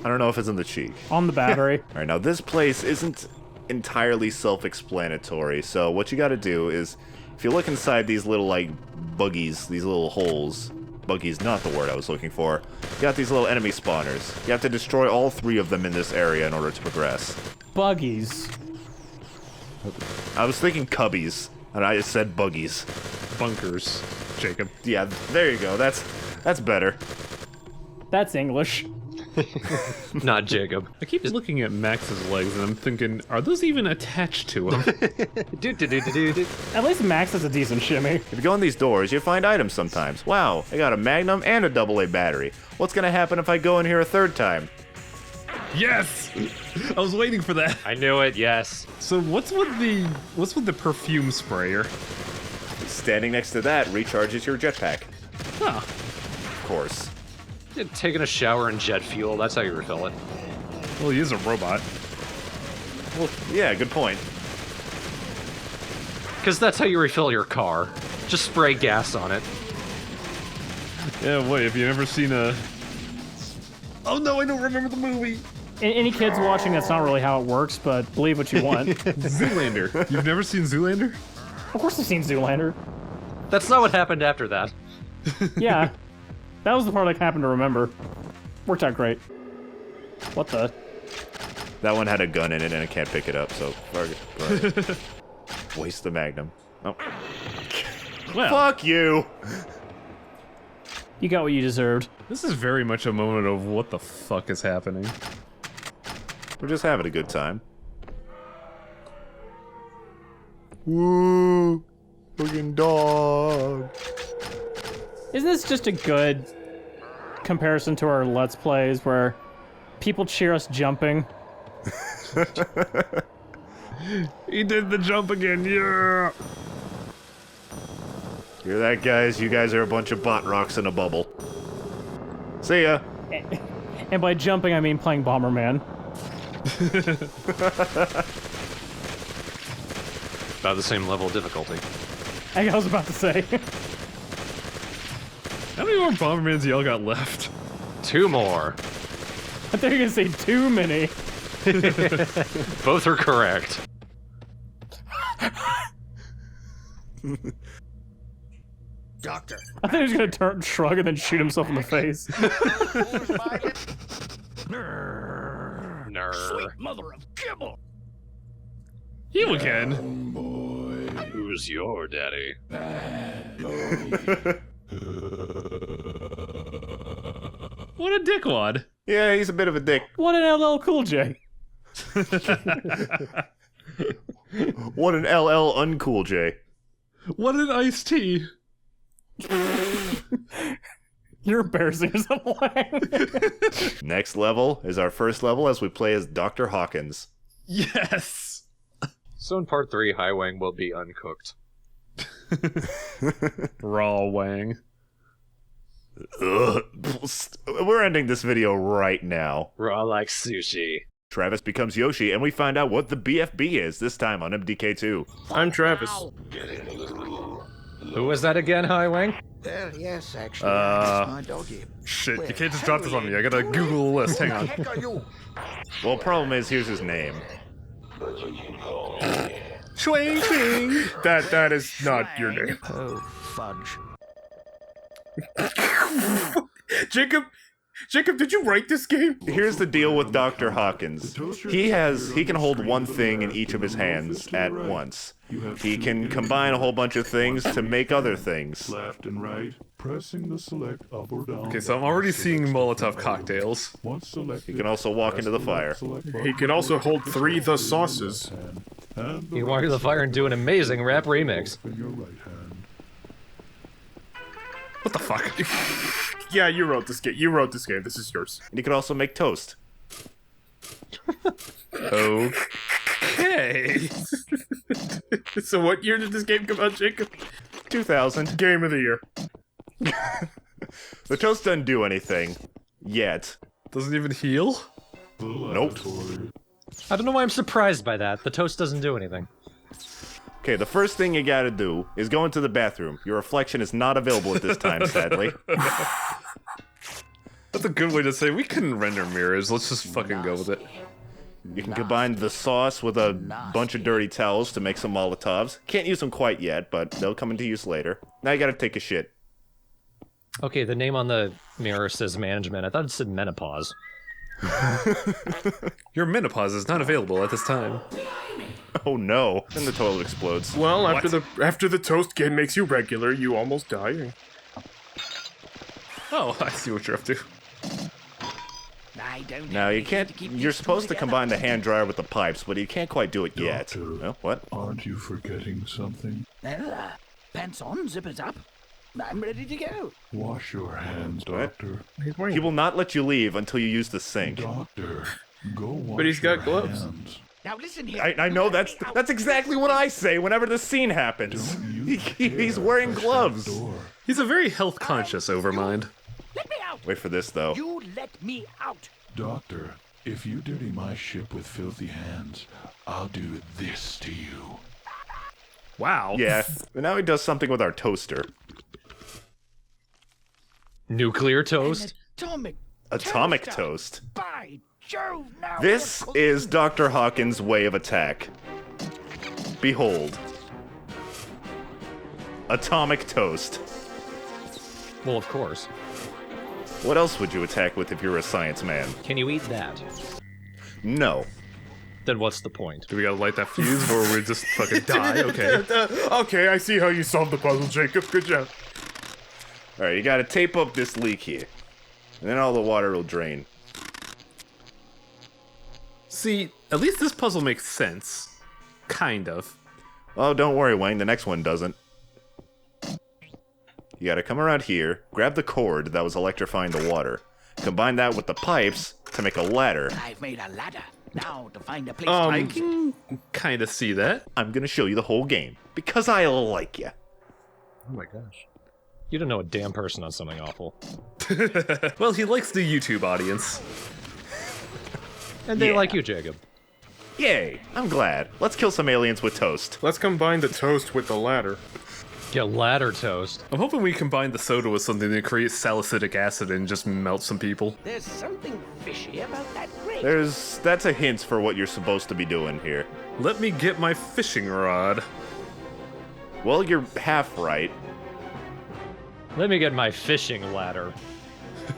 I don't know if it's in the cheek. On the battery. Alright, now this place isn't entirely self-explanatory, so what you gotta do is, if you look inside these little, like, buggies, these little holes, buggies, not the word I was looking for, you got these little enemy spawners. You have to destroy all 3 of them in this area in order to progress. Buggies. I was thinking cubbies, and I just said buggies. Bunkers, Jacob. Yeah, there you go, that's better. That's English. Not Jacob. I keep looking at Max's legs and I'm thinking, are those even attached to him? At least Max has a decent shimmy. If you go in these doors, you find items sometimes. Wow, I got a Magnum and a AA battery. What's gonna happen if I go in here a 3rd time? Yes! I was waiting for that. I knew it, yes. So what's with the perfume sprayer? Standing next to that recharges your jetpack. Huh. Of course. Taking a shower in jet fuel, that's how you refill it. Well, he is a robot. Well, yeah, good point. Because that's how you refill your car. Just spray gas on it. Yeah, wait, have you ever seen a... Oh no, I don't remember the movie! Any kids watching, that's not really how it works, but believe what you want. Zoolander. You've never seen Zoolander? Of course I've seen Zoolander. That's not what happened after that. Yeah. That was the part I happened to remember. Worked out great. What the? That one had a gun in it and I can't pick it up, so fuck it. Waste the Magnum. Oh. Well, Fuck you! You got what you deserved. this is very much a moment of what the fuck is happening. We're just having a good time. Woo! Fucking dog! Isn't this just a good comparison to our Let's Plays where people cheer us jumping? He did the jump again, yeah! Hear that, guys? You guys are a bunch of bot rocks in a bubble. See ya. And by jumping, I mean playing Bomberman. About the same level of difficulty. I was about to say. How many more Bombermans y'all got left? 2 more. I thought you were gonna say too many. Both are correct. Doctor. I thought he was gonna shrug and then shoot himself in the face. Nerd. Mother of kibble. You again. Boy. Who's your daddy? What a dickwad. Yeah, he's a bit of a dick. What an LL Cool J. What an LL uncool J. What an iced tea. You're embarrassing yourself. Next level is our first level as we play as Dr. Hawkins. Yes. So in part 3, High Wang will be uncooked. Raw Wang. Ugh. We're ending this video right now. Raw like sushi. Travis becomes Yoshi, and we find out what the BFB is, this time on MDK2. I'm Travis. Who was that again, High Wang? Well, yes, actually, that's my doggy. Shit, you can't just drop this on me. I gotta Google the list. Hang on. Heck are you? Well, problem is, here's his name. Swing, swing. That is not your name. Oh, fudge. Jacob, did you write this game? Here's the deal with Dr. Hawkins. He can hold one thing in each of his hands at once. He can combine a whole bunch of things to make other things. Left and right, pressing the select up or down. Okay, so I'm already seeing Molotov cocktails. Once selected, He can also walk into the press fire. left select button He can also hold 3 the sauces. and the You walk to the fire and do an amazing rap remix. in your right hand. What the fuck? Yeah, you wrote this game. You wrote this game. This is yours. And he can also make toast. Okay. So what year did this game come out, Jacob? 2000. Game of the year. The toast doesn't do anything. Yet. Doesn't even heal? Nope. I don't know why I'm surprised by that. The toast doesn't do anything. Okay, the first thing you gotta do is go into the bathroom. Your reflection is not available at this time, sadly. That's a good way to say we couldn't render mirrors. Let's just fucking go with it. You can combine the sauce with a bunch of dirty towels to make some Molotovs. Can't use them quite yet, but they'll come into use later. Now you gotta take a shit. Okay, the name on the mirror says management. I thought it said menopause. Your menopause is not available at this time. Oh no. Then the toilet explodes. Well, after the toast game makes you regular, you almost die. Oh, I see what you're up to. I don't Now you have can't. to keep You're these two supposed to together. combine the hand dryer with the pipes, but you can't quite do it yet. Doctor. Oh, what? Aren't you forgetting something? Well, pants on, zippers up. I'm ready to go. Wash your hands, What? Doctor. He will not let you leave until you use the sink. Doctor, go wash But he's got your gloves. hands. Now listen here. I know that's exactly what I say whenever the scene happens. He's wearing gloves. Door. He's a very health conscious overmind. Let me out. Wait for this though. You let me out. Doctor, if you dirty my ship with filthy hands, I'll do this to you. Wow. Yeah. But now he does something with our toaster. Nuclear toast? Atomic toast. By Jove, now. This is Dr. Hawkins' way of attack. Behold. Atomic toast. Well, of course. What else would you attack with if you're a science man? Can you eat that? No. Then what's the point? Do we gotta light that fuse before we just fucking die? Okay. Okay, I see how you solved the puzzle, Jacob. Good job. Alright, you gotta tape up this leak here. And then all the water will drain. See, at least this puzzle makes sense. Kind of. Oh, don't worry, Wang, the next one doesn't. You gotta come around here, grab the cord that was electrifying the water, combine that with the pipes to make a ladder. I've made a ladder. Now to find a place I to use it. can kind of see that. I'm gonna show you the whole game, because I like you. Oh my gosh. You don't know a damn person on something awful. Well, he likes the YouTube audience. And they Yeah. like you, Jacob. Yay! I'm glad. Let's kill some aliens with toast. Let's combine the toast with the ladder. Get ladder toast. I'm hoping we combine the soda with something that creates salicylic acid and just melt some people. There's something fishy about that grape. That's a hint for what you're supposed to be doing here. Let me get my fishing rod. Well, you're half right. Let me get my fishing ladder.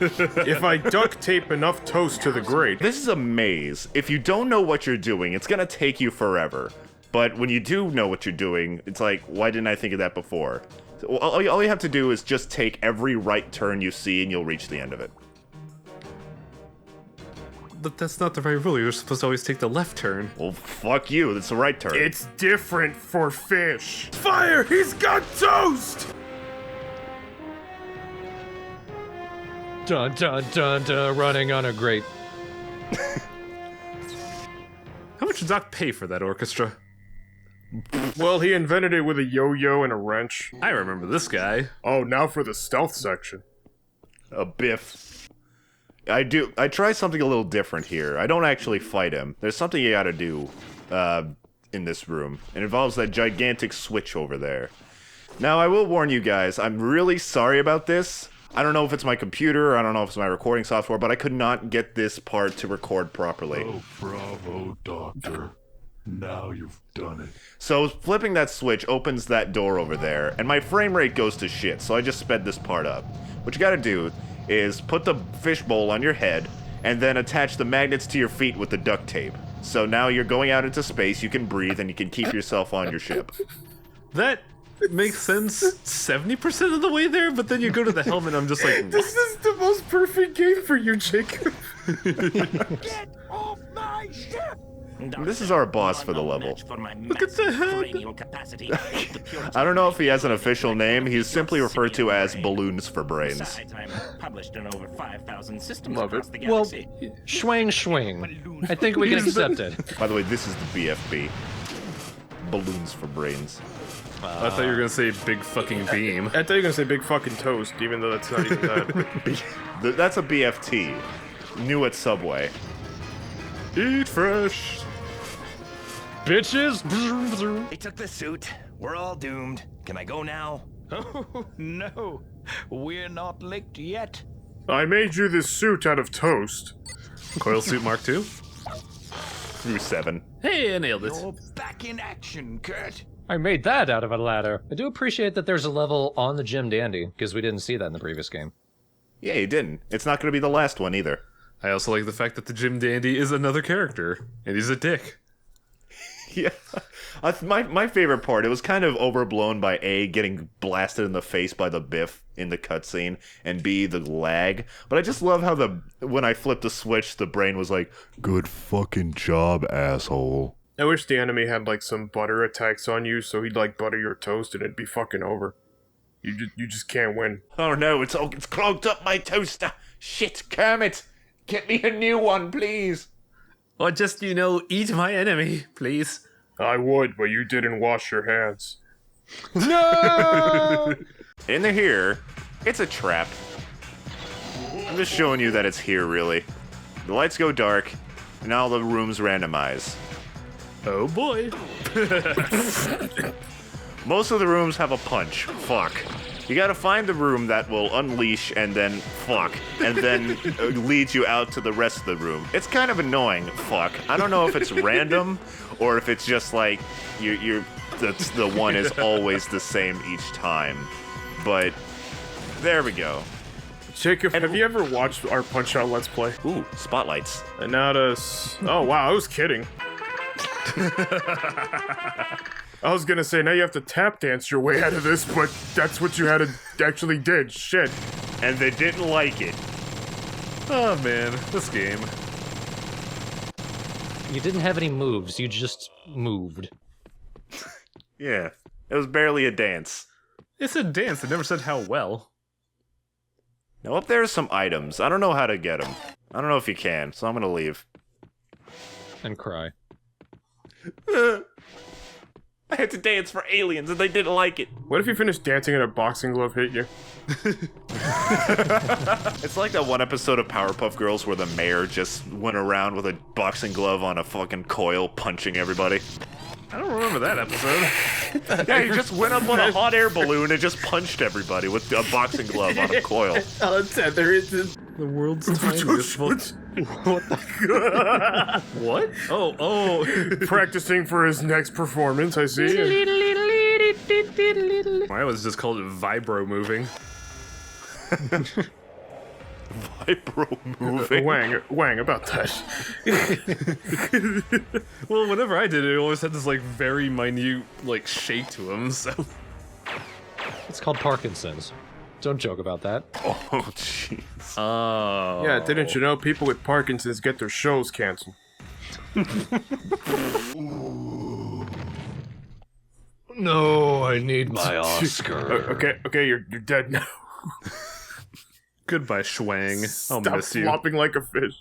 If I duct tape enough toast to the grate, This is a maze. If you don't know what you're doing, it's gonna take you forever. But when you do know what you're doing, it's like, why didn't I think of that before? So all you have to do is just take every right turn you see and you'll reach the end of it. But that's not the right rule. You're supposed to always take the left turn. Well, fuck you. That's the right turn. it's different for fish. Fire! He's got toast! Dun dun dun dun, running on a grate. How much did Doc pay for that orchestra? Well, he invented it with a yo-yo and a wrench. I remember this guy. Oh, now for the stealth section. A biff. I try something a little different here. I don't actually fight him. There's something you gotta do in this room. It involves that gigantic switch over there. Now, I will warn you guys, I'm really sorry about this. I don't know if it's my computer, I don't know if it's my recording software, but I could not get this part to record properly. Oh, bravo, Doctor. Now you've done it. So flipping that switch opens that door over there, and my frame rate goes to shit, so I just sped this part up. What you gotta do is put the fishbowl on your head, and then attach the magnets to your feet with the duct tape. So now you're going out into space, you can breathe, and you can keep yourself on your ship. That makes sense 70% of the way there, but then you go to the helmet and I'm just like, This is the most perfect game for you, Jacob. Get off my ship! This is our boss for the level. look at the head. I don't know if he has an official name, he's simply referred to as balloons for brains. Besides, I'm published in over 5,000 systems Love across it. the Well, galaxy. swing, swing. I think we can accept it. By the way, this is the BFB. Balloons for brains. I thought you were gonna say big fucking beam. I thought you were gonna say big fucking toast, even though that's not even that. That's a BFT. New at Subway. Eat fresh. Bitches. They took the suit. We're all doomed. Can I go now? Oh, no. We're not licked yet. I made you this suit out of toast. Coil suit Mark II. Through 7. Hey, I nailed it. You're back in action, Kurt. I made that out of a ladder. I do appreciate that there's a level on the Jim Dandy, because we didn't see that in the previous game. Yeah, he didn't. It's not going to be the last one either. I also like the fact that the Jim Dandy is another character, and he's a dick. Yeah. My favorite part, it was kind of overblown by A, getting blasted in the face by the Biff in the cutscene, and B, the lag. But I just love how when I flipped the switch, the brain was like, good fucking job, asshole. I wish the enemy had like some butter attacks on you, so he'd like butter your toast and it'd be fucking over. You just can't win. Oh no, it's clogged up my toaster. Shit, Kermit, get me a new one, please. Or just, eat my enemy, please. I would, but you didn't wash your hands. No! In here, it's a trap. I'm just showing you that it's here, really. The lights go dark, and all the rooms randomize. Oh boy. Most of the rooms have a punch. Fuck. You gotta find the room that will unleash and then fuck, and then lead you out to the rest of the room. It's kind of annoying, fuck. I don't know if it's random, or if it's just like, the one is always the same each time. But, there we go. Jacob, have you ever watched our Punch-Out Let's Play? Ooh, spotlights. And now oh wow, I was kidding. I was gonna say, now you have to tap dance your way out of this, but that's what you actually did. Shit. And they didn't like it. Oh man, this game. You didn't have any moves, you just moved. Yeah, it was barely a dance. It said dance, it never said how well. Now up there are some items. I don't know how to get them. I don't know if you can, so I'm gonna leave. And cry. I I had to dance for aliens and they didn't like it. What if you finished dancing and a boxing glove hit you? It's like that one episode of Powerpuff Girls where the mayor just went around with a boxing glove on a fucking coil punching everybody. I don't remember that episode. Yeah, he just went up on a hot air balloon and just punched everybody with a boxing glove on a coil. I'll tether it to the world's tiniest What the What? Oh. Practicing for his next performance, I see. Mine was just called vibro moving. Vibro moving. Wang, about that. Well, whenever I did it always had this, like, very minute, like, shake to him, so... It's called Parkinson's. Don't joke about that. Oh, jeez. Oh. Yeah, didn't you know people with Parkinson's get their shows canceled? No, I need my Oscar. Okay, you're dead now. Goodbye, Schwang. I'll Stop miss you. flopping like a fish.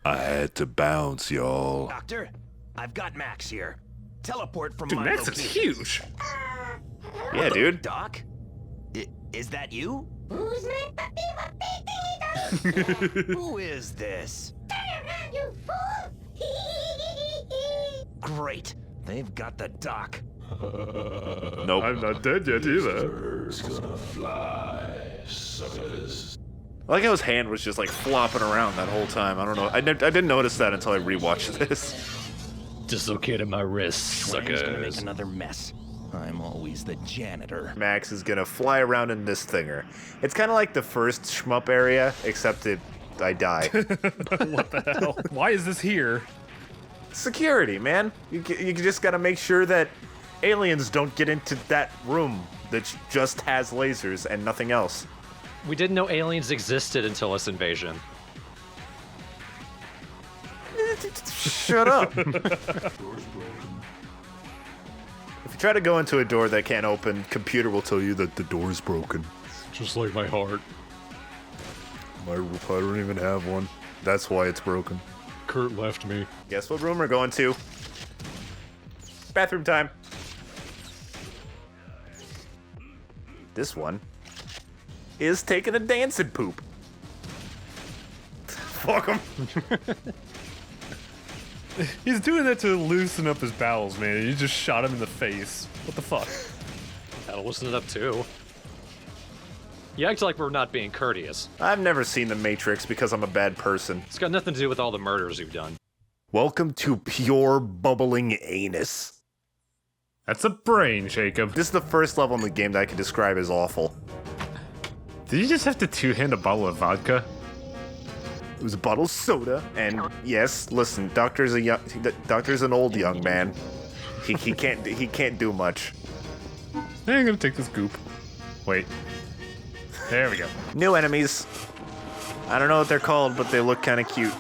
I had to bounce, y'all. Doctor, I've got Max here. Teleport from Dude, my Max is location. huge. Yeah, dude. Doc? Is that you? Who's my puppy? Who is this? Turn around, you fool! Great. They've got the doc. Nope. I'm not dead yet either. Bird's gonna fly, suckers. I like how his hand was just like flopping around that whole time. I don't know. I didn't notice that until I rewatched this. Dislocated my wrist, Schwang's gonna make suckers. another mess. I'm always the janitor. Max is gonna fly around in this thinger. It's kind of like the first shmup area, except I die. What the hell? Why is this here? Security, man. You just gotta make sure that aliens don't get into that room that just has lasers and nothing else. We didn't know aliens existed until this invasion. Shut up. If you try to go into a door that can't open, computer will tell you that the door's broken. Just like my heart. I don't even have one. That's why it's broken. Kurt left me. Guess what room we're going to? Bathroom time. This one is taking a dancing poop. Fuck him. He's doing that to loosen up his bowels, man. You just shot him in the face. What the fuck? That'll loosen it up too. You act like we're not being courteous. I've never seen The Matrix because I'm a bad person. It's got nothing to do with all the murders you've done. Welcome to pure bubbling anus. That's a brain, Jacob. This is the first level in the game that I can describe as awful. Did you just have to two-hand a bottle of vodka? It was a bottle of soda, and yes, listen, Doctor's an old young man. He can't do much. I'm gonna take this goop. Wait. There we go. New enemies. I don't know what they're called, but they look kind of cute.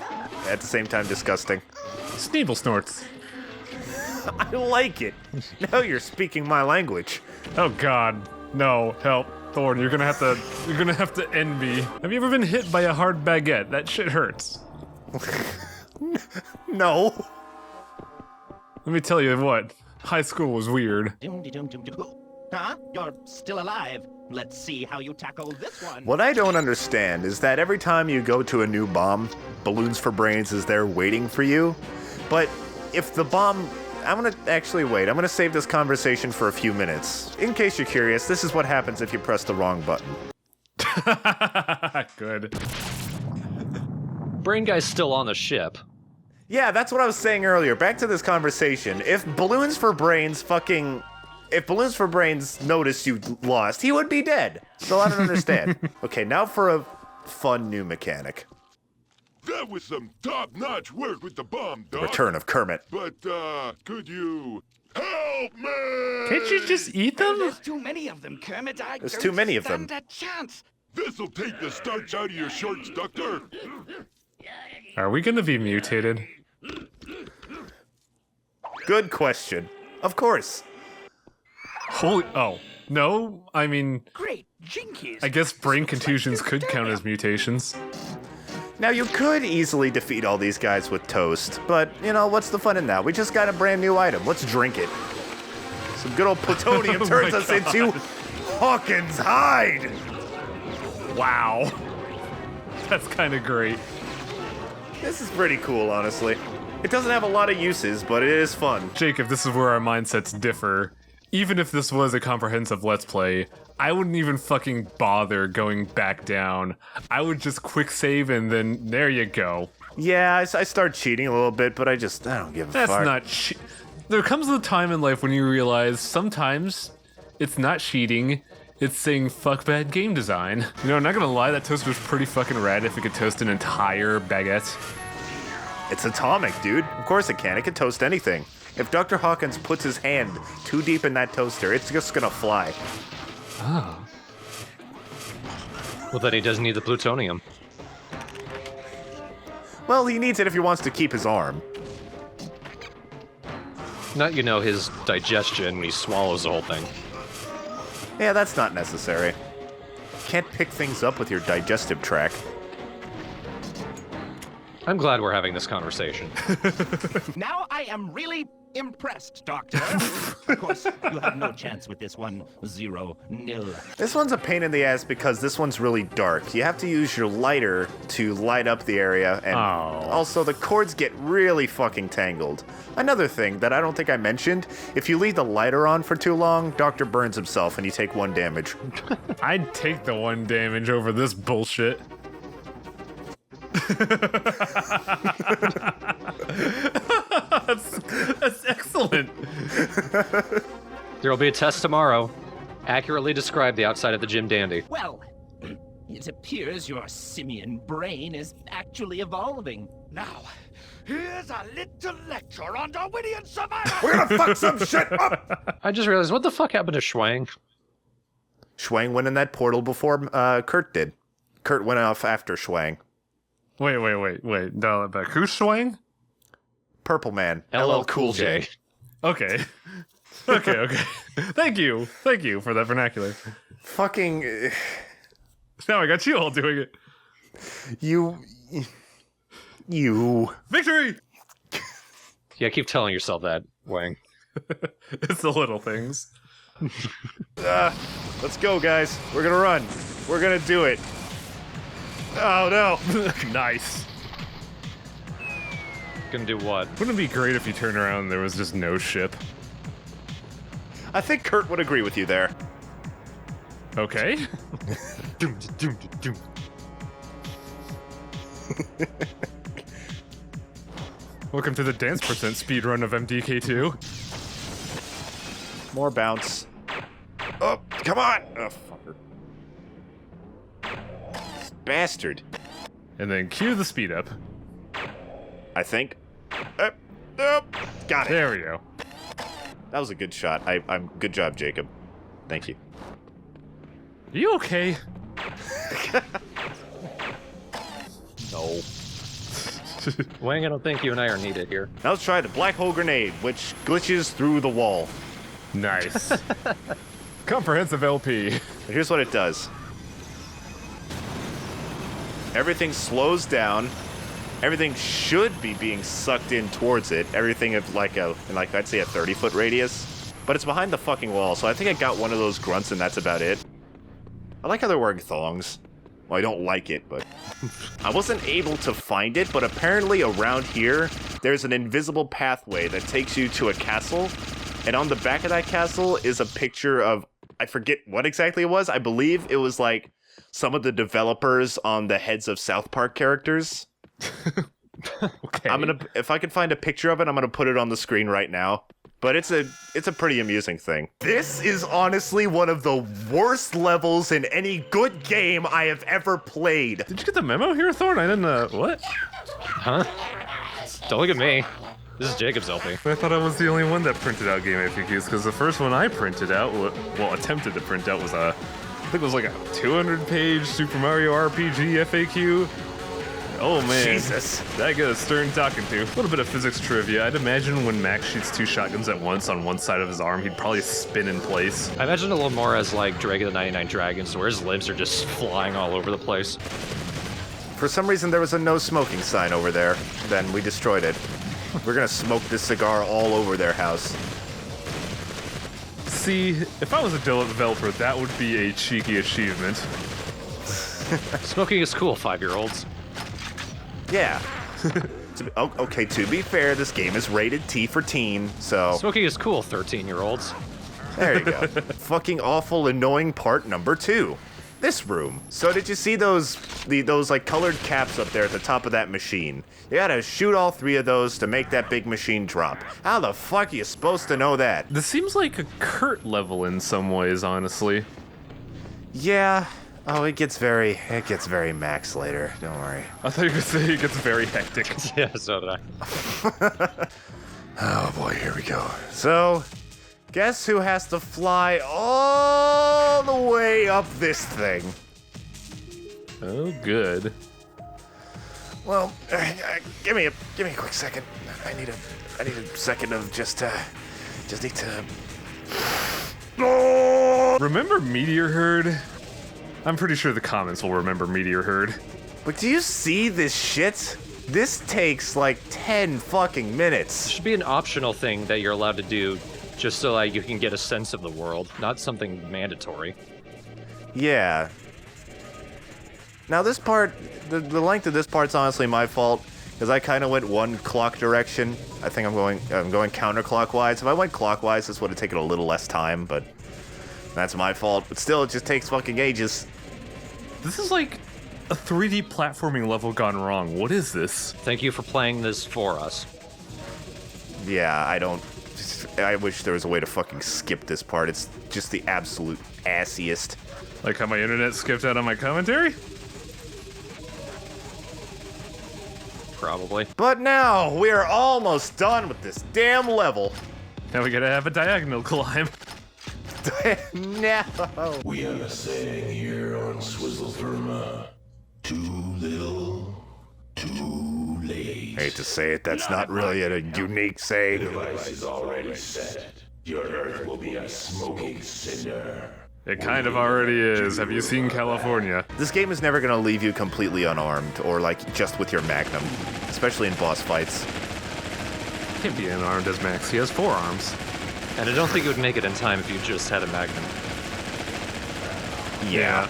At the same time, disgusting. Sneeble snorts. I like it. Now you're speaking my language. Oh God, no! Help, Thorn! You're gonna have to end me. Have you ever been hit by a hard baguette? That shit hurts. No. Let me tell you what. High school was weird. Huh? You're still alive. Let's see how you tackle this one. What I don't understand is that every time you go to a new bomb, Balloons for Brains is there waiting for you. But if the bomb... I'm gonna actually wait. I'm gonna save this conversation for a few minutes. In case you're curious, this is what happens if you press the wrong button. Good. Brain Guy's still on the ship. Yeah, that's what I was saying earlier. Back to this conversation. If Balloons for Brains noticed you lost, he would be dead. So I don't understand. Okay, now for a fun new mechanic. That was some top-notch work with the bomb, The Doc. return of Kermit. But, could you help me? Can't you just eat them? There's too many of them, Kermit. There's too many of them. Stand a chance. This'll take the starch out of your shorts, Doctor. Are we gonna be mutated? Good question. Of course. Holy... Oh. No? I mean... Great jinkies. I guess brain contusions could count as mutations. Now, you could easily defeat all these guys with toast, but, you know, what's the fun in that? We just got a brand new item. Let's drink it. Some good old plutonium turns us into Hawkins hide. Wow. That's kind of great. This is pretty cool, honestly. It doesn't have a lot of uses, but it is fun. Jacob, this is where our mindsets differ. Even if this was a comprehensive Let's Play, I wouldn't even fucking bother going back down. I would just quick save and then there you go. Yeah, I start cheating a little bit, but I don't give a fuck. That's not There comes a time in life when you realize sometimes it's not cheating, it's saying fuck bad game design. You know, I'm not gonna lie, that toaster was pretty fucking rad if it could toast an entire baguette. It's atomic, dude. Of course it can. It can toast anything. If Dr. Hawkins puts his hand too deep in that toaster, it's just gonna fly. Oh. Well, then he doesn't need the plutonium. Well, he needs it if he wants to keep his arm. Not, his digestion when he swallows the whole thing. Yeah, that's not necessary. Can't pick things up with your digestive tract. I'm glad we're having this conversation. Now I am really impressed, Doctor. Of course, you have no chance with this one. 0-0. This one's a pain in the ass because this one's really dark. You have to use your lighter to light up the area, and also the cords get really fucking tangled. Another thing that I don't think I mentioned, if you leave the lighter on for too long, Doctor burns himself and you take 1 damage. I'd take the 1 damage over this bullshit. That's excellent. There'll be a test tomorrow. Accurately describe the outside of the Jim Dandy. Well, it appears your simian brain is actually evolving. Now, here's a little lecture on Darwinian survival. We're gonna fuck some shit up! I just realized, what the fuck happened to Schwang? Schwang went in that portal before Kurt did. Kurt went off after Schwang. Wait. Dial it back. Who's Schwang? Purple Man. LL Cool J. Okay. Okay. Thank you for that vernacular. Fucking... Now I got you all doing it. You... Victory! Yeah, keep telling yourself that, Wang. It's the little things. Let's go, guys. We're gonna run. We're gonna do it. Oh, no. Nice. Gonna do what? Wouldn't it be great if you turned around and there was just no ship? I think Kurt would agree with you there. Okay. Welcome to the dance percent speedrun of MDK2. More bounce. Oh, come on! Oh, fucker. This bastard. And then cue the speed up. I think. Got it. There we go. That was a good shot. I'm good job, Jacob. Thank you. Are you okay? No. Wang, I don't think you and I are needed here. Now let's try the black hole grenade, which glitches through the wall. Nice. Comprehensive LP. Here's what it does. Everything slows down. Everything should be being sucked in towards it. Everything of like I'd say a 30-foot radius. But it's behind the fucking wall, so I think I got one of those grunts and that's about it. I like how they're wearing thongs. Well, I don't like it, but... I wasn't able to find it, but apparently around here, there's an invisible pathway that takes you to a castle. And on the back of that castle is a picture of... I forget what exactly it was. I believe it was like some of the developers on the Heads of South Park characters. Okay. If I can find a picture of it, I'm gonna put it on the screen right now. But it's a pretty amusing thing. This is honestly one of the worst levels in any good game I have ever played. Did you get the memo here, Thorn? I didn't, what? Huh? Don't look at me. This is Jacob's LP. I thought I was the only one that printed out game FAQs, because the first one I printed out, well, attempted to print out was I think it was like a 200-page Super Mario RPG FAQ. Oh man, Jesus. That got a stern talking to. A little bit of physics trivia. I'd imagine when Max shoots 2 shotguns at once on one side of his arm, he'd probably spin in place. I imagine a little more as like Drake of the 99 Dragons, where his limbs are just flying all over the place. For some reason, there was a no smoking sign over there. Then we destroyed it. We're gonna smoke this cigar all over their house. See, if I was a developer, that would be a cheeky achievement. Smoking is cool, 5-year-olds. Yeah. Okay, to be fair, this game is rated T for teen, so... Smoking is cool, 13-year-olds. There you go. Fucking awful, annoying part number 2. This room. So did you see those like colored caps up there at the top of that machine? You gotta shoot all 3 of those to make that big machine drop. How the fuck are you supposed to know that? This seems like a Kurt level in some ways, honestly. Yeah. Oh, it gets very max later. Don't worry. I thought you were gonna say it gets very hectic. Yeah, so did I. Oh boy, here we go. So, guess who has to fly all the way up this thing? Oh, good. Well, give me a quick second. I need a second of just need to. Oh! Remember Meteor Herd? I'm pretty sure the comments will remember Meteor Herd. But do you see this shit? This takes like 10 fucking minutes. It should be an optional thing that you're allowed to do just so like you can get a sense of the world, not something mandatory. Yeah. Now this part, the length of this part's honestly my fault, because I kind of went one clock direction. I think I'm going counterclockwise. If I went clockwise, this would have taken a little less time, but that's my fault. But still, it just takes fucking ages. This is like a 3D platforming level gone wrong. What is this? Thank you for playing this for us. Yeah, I wish there was a way to fucking skip this part. It's just the absolute assiest. Like how my internet skipped out on my commentary? Probably. But now, we are almost done with this damn level. Now we gotta have a diagonal climb. No. We have a saying here on Swizzletherma. Too little, too late. I hate to say it, that's not really a unique saying. The device is already set. Your Earth will be a smoking cinder. It kind of already is. Have you seen California? This game is never gonna leave you completely unarmed, or like just with your Magnum, especially in boss fights. Can't be unarmed as Max. He has 4 arms. And I don't think it would make it in time if you just had a Magnum. Yeah.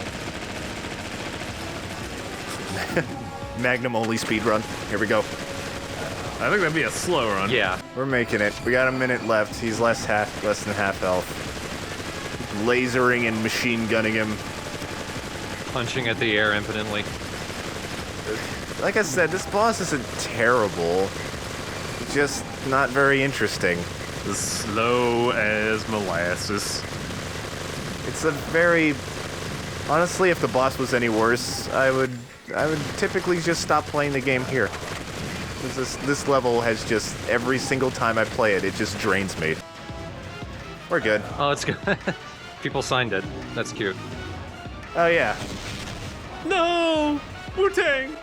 Magnum only speedrun. Here we go. I think that'd be a slow run. Yeah. We're making it. We got a minute left. He's less than half health. Lasering and machine gunning him. Punching at the air impotently. Like I said, this boss isn't terrible. Just not very interesting. As slow as molasses. It's a very... Honestly, if the boss was any worse, I would typically just stop playing the game here. This level has just, every single time I play it, it just drains me. We're good. Oh, it's good. People signed it. That's cute. Oh, yeah. No! Wu-Tang!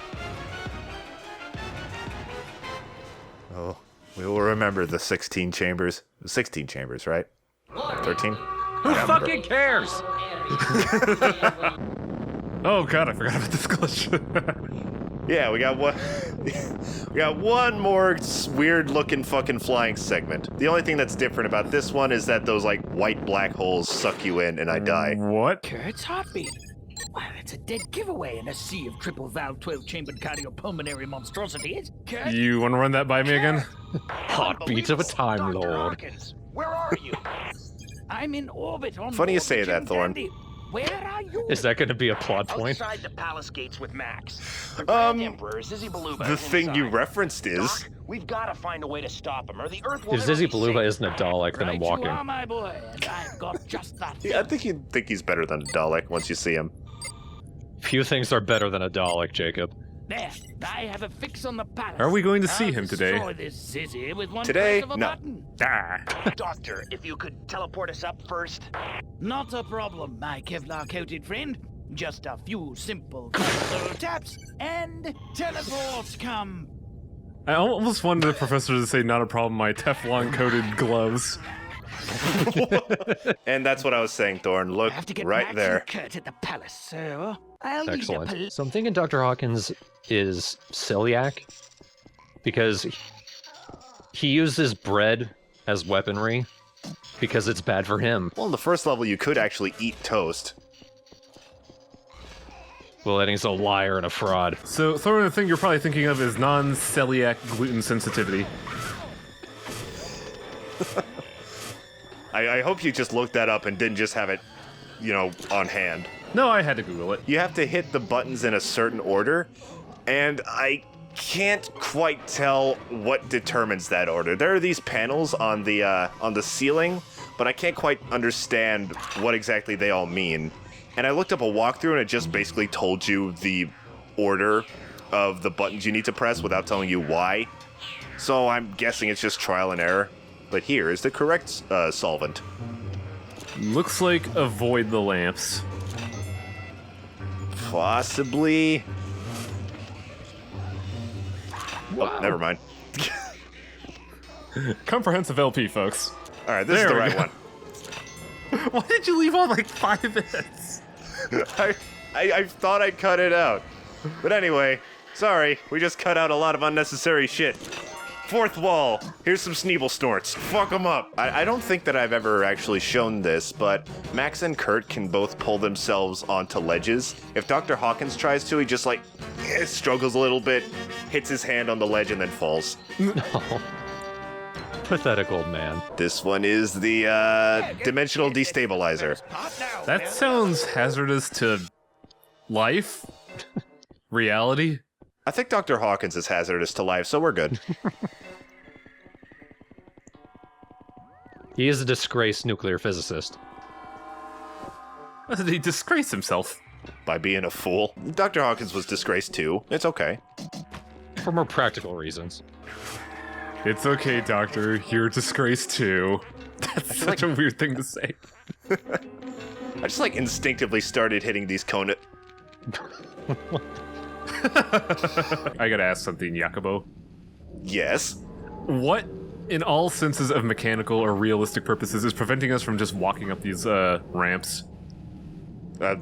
Oh, we will remember the 16 chambers. 16 chambers, right? 13? Who fucking cares? Oh god, I forgot about this glitch. Yeah, we got one. We got one more weird-looking fucking flying segment. The only thing that's different about this one is that those like white black holes suck you in, and I die. What? Kurt's heartbeat. Well, it's a dead giveaway in a sea of triple valve, 12-chambered cardiopulmonary monstrosities. Kurt? You want to run that by me again? Heartbeat of a Time Lord. Hawkins, where are you? I'm in orbit on Funny you board say the that, Jim Thorn. Dandy. Where are you? Is that going to be a plot point? Outside the palace gates with Max. The Grand Emperor, Zizzy Beluba, The is thing you inside. referenced is... Doc, we've got to find a way to stop him, or the Earth will If never Zizzy be Beluba safe. isn't a Dalek, then I'm Right walking. you are, my boy, and I've got just that. Yeah, I think you'd think he's better than a Dalek once you see him. Few things are better than a Dalek, Jacob. There, I have a fix on the palace. Are we going to see I'll him today? destroy this Zizzy with one Today? press of a No. button. Ah. Doctor, if you could teleport us up first. Not a problem, my Kevlar-coated friend. Just a few simple control taps, and teleports come. I almost wanted the professor to say, not a problem, my Teflon-coated gloves. And that's what I was saying, Thorn. Look, I have to get right Max there. and Kurt at the palace, so I'll need a Excellent. So I'm thinking Dr. Hawkins is celiac because he uses bread as weaponry Because it's bad for him. Well, in the first level, you could actually eat toast. Well, then he's a liar and a fraud. So, Thor, the thing you're probably thinking of is non-celiac gluten sensitivity. I hope you just looked that up and didn't just have it, on hand. No, I had to Google it. You have to hit the buttons in a certain order, and I can't quite tell what determines that order. There are these panels on the ceiling, but I can't quite understand what exactly they all mean. And I looked up a walkthrough, and it just basically told you the order of the buttons you need to press without telling you why. So I'm guessing it's just trial and error. But here is the correct solvent. Looks like avoid the lamps. Possibly. Wow. Oh, never mind. Comprehensive LP, folks. All right, this is the right one. Why did you leave on like 5 minutes? I thought I cut it out. But anyway, sorry, we just cut out a lot of unnecessary shit. Fourth wall. Here's some Sneeble snorts. Fuck them up. I don't think that I've ever actually shown this, but Max and Kurt can both pull themselves onto ledges. If Dr. Hawkins tries to, he just struggles a little bit, hits his hand on the ledge, and then falls. No. Pathetic old man. This one is the dimensional destabilizer. That sounds hazardous to life? Reality? I think Dr. Hawkins is hazardous to life, so we're good. He is a disgraced nuclear physicist. How did he disgrace himself? By being a fool. Dr. Hawkins was disgraced too. It's okay. For more practical reasons. It's okay, Doctor. You're disgraced too. That's such a weird thing to say. I just instinctively started hitting these cone. I gotta ask something, Jacobo. Yes? What, in all senses of mechanical or realistic purposes, is preventing us from just walking up these ramps?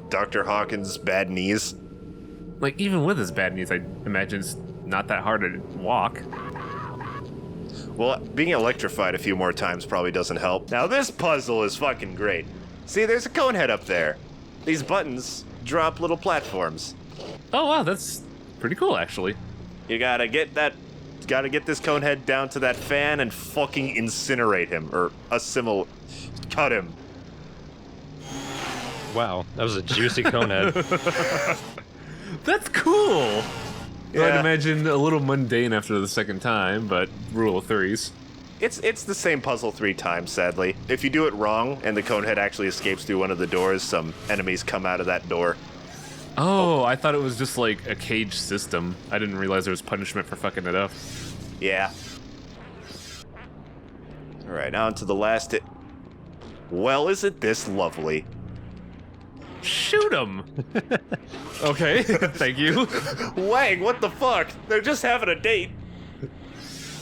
Dr. Hawkins' bad knees. Even with his bad knees, I imagine it's not that hard to walk. Well, being electrified a few more times probably doesn't help. Now this puzzle is fucking great. See, there's a cone head up there. These buttons drop little platforms. Oh wow, that's pretty cool, actually. You gotta get this cone head down to that fan and fucking incinerate him, or cut him. Wow, that was a juicy cone head. That's cool! Yeah. I'd imagine a little mundane after the second time, but rule of threes. It's the same puzzle 3 times, sadly. If you do it wrong and the cone head actually escapes through one of the doors, some enemies come out of that door. Oh, I thought it was just a cage system. I didn't realize there was punishment for fucking it up. Yeah. Alright, on to the last Well, isn't this lovely? Shoot him! Okay, thank you. Wang, what the fuck? They're just having a date.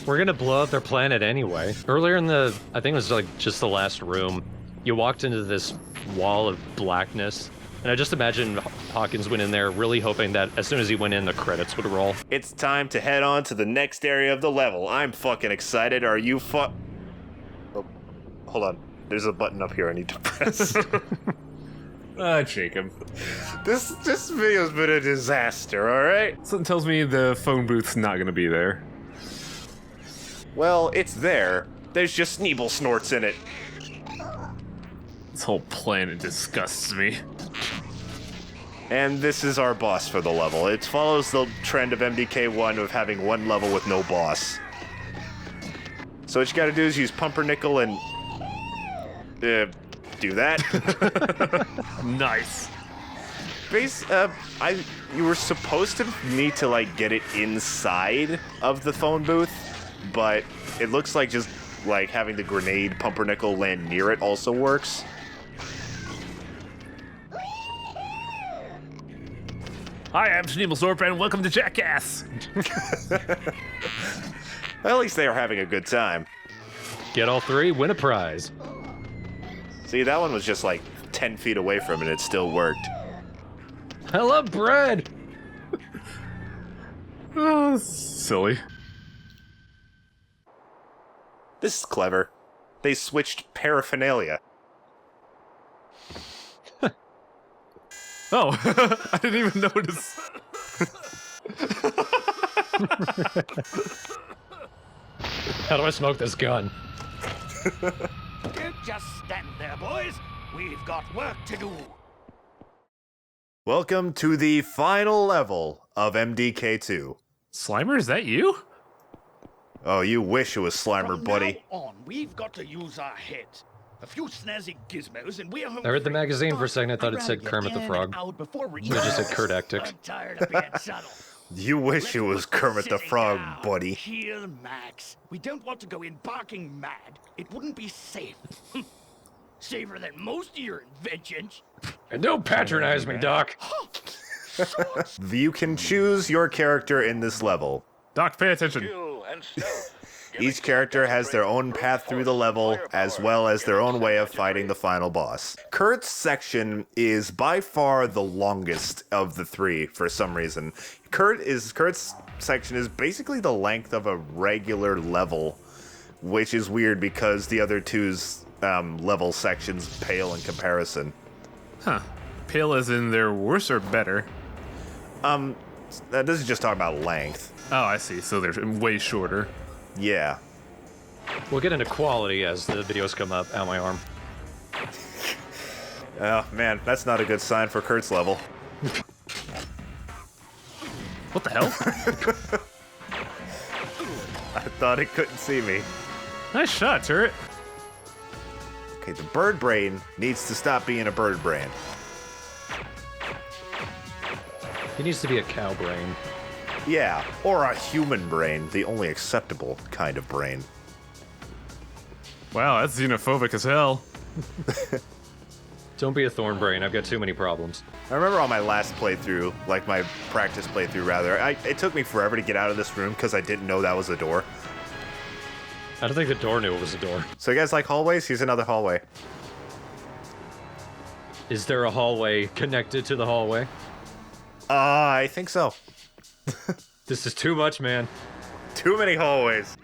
We're gonna blow up their planet anyway. Earlier in I think it was just the last room, you walked into this wall of blackness, and I just imagine Hawkins went in there really hoping that as soon as he went in, the credits would roll. It's time to head on to the next area of the level. I'm fucking excited. Are you Oh, hold on. There's a button up here I need to press. Jacob. This video's been a disaster, alright? Something tells me the phone booth's not gonna be there. Well, it's there. There's just Sneeble snorts in it. This whole planet disgusts me. And this is our boss for the level. It follows the trend of MDK1 of having one level with no boss. So what you gotta do is use Pumpernickel and... do that. Nice. You were supposed to need to get it inside of the phone booth, but it looks like just having the grenade Pumpernickel land near it also works. Hi, I'm Schneeblesorp, and welcome to Jackass. At least they are having a good time. Get all 3, win a prize. See, that one was just 10 feet away from it, and it still worked. I love bread! Oh, silly. This is clever. They switched paraphernalia. Oh, I didn't even notice. How do I smoke this gun? Don't just stand there, boys. We've got work to do. Welcome to the final level of MDK2. Slimer, is that you? Oh, you wish it was Slimer, From buddy. now on, we've got to use our heads. A few snazzy gizmos and we're home. I read the free. magazine for a second. I thought I'd it said rather Kermit get the in Frog. and out before we- It just said Kurt Hectic. I'm tired of being subtle. You wish it was Kermit the Sitting Frog, down. buddy. Here, Max. We don't want to go in barking mad. It wouldn't be safe. Safer than most of your inventions. And don't patronize me, Doc. You can choose your character in this level. Doc, pay attention. Each character has their own path through the level, as well as their own way of fighting the final boss. Kurt's section is by far the longest of the three for some reason. Kurt's section is basically the length of a regular level, which is weird because the other two's level sections pale in comparison. Huh. Pale as in they're worse or better? This is just talking about length. Oh, I see. So they're way shorter. Yeah. We'll get into quality as the videos come up. Ow, my arm. Oh, man, that's not a good sign for Kurt's level. What the hell? I thought it couldn't see me. Nice shot, Turret. Okay, the bird brain needs to stop being a bird brain. He needs to be a cow brain. Yeah, or a human brain, the only acceptable kind of brain. Wow, that's xenophobic as hell. Don't be a thorn brain. I've got too many problems. I remember on my last playthrough, like my practice playthrough rather, it took me forever to get out of this room because I didn't know that was a door. I don't think the door knew it was a door. So you guys like hallways? Here's another hallway. Is there a hallway connected to the hallway? I think so. This is too much, man. Too many hallways.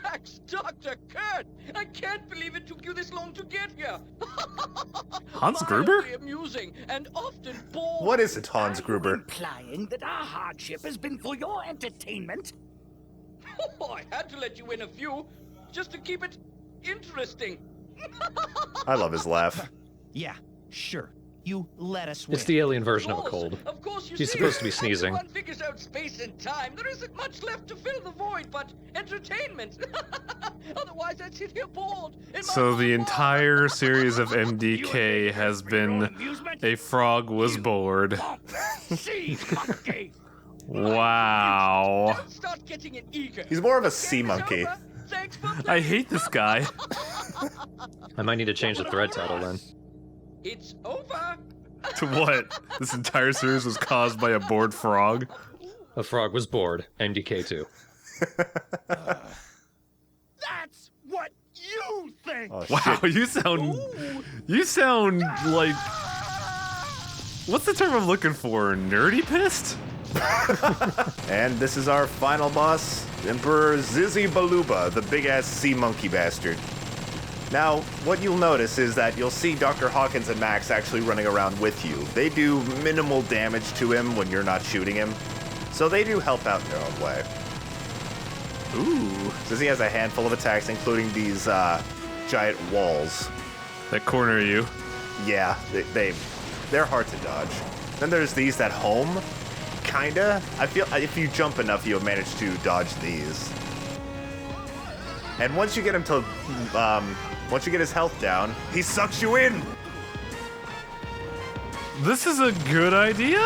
Max, Dr. Kurt! I can't believe it took you this long to get here. Hans Gruber? Mildly amusing and often boring. What is it, Hans Gruber? Implying that our hardship has been for your entertainment? Oh, I had to let you in a few, just to keep it interesting. I love his laugh. Yeah, sure. You let us win. It's the alien version of a cold. Of course, you He's see, supposed to be as sneezing. one figures out space and time, there isn't much left to fill the void but entertainment. Otherwise, I'd sit here bored. So the entire series of MDK has been a frog was bored. Wow. Start getting an ego. He's more of a sea monkey. I hate this guy. I might need to change the thread title then. It's over. To what? This entire series was caused by a bored frog? A frog was bored. MDK2. That's what you think. Oh, Wow, shit. you sound like, what's the term I'm looking for? Nerdy pissed? And this is our final boss, Emperor Zizibaluba, the big-ass sea monkey bastard. Now, what you'll notice is that you'll see Dr. Hawkins and Max actually running around with you. They do minimal damage to him when you're not shooting him, so they do help out in their own way. Ooh. Zizzy has a handful of attacks, including these giant walls. That corner you. Yeah, they're hard to dodge. Then there's these that home, kinda. I feel if you jump enough, you'll manage to dodge these. And once you get him to, once you get his health down, he sucks you in. This is a good idea?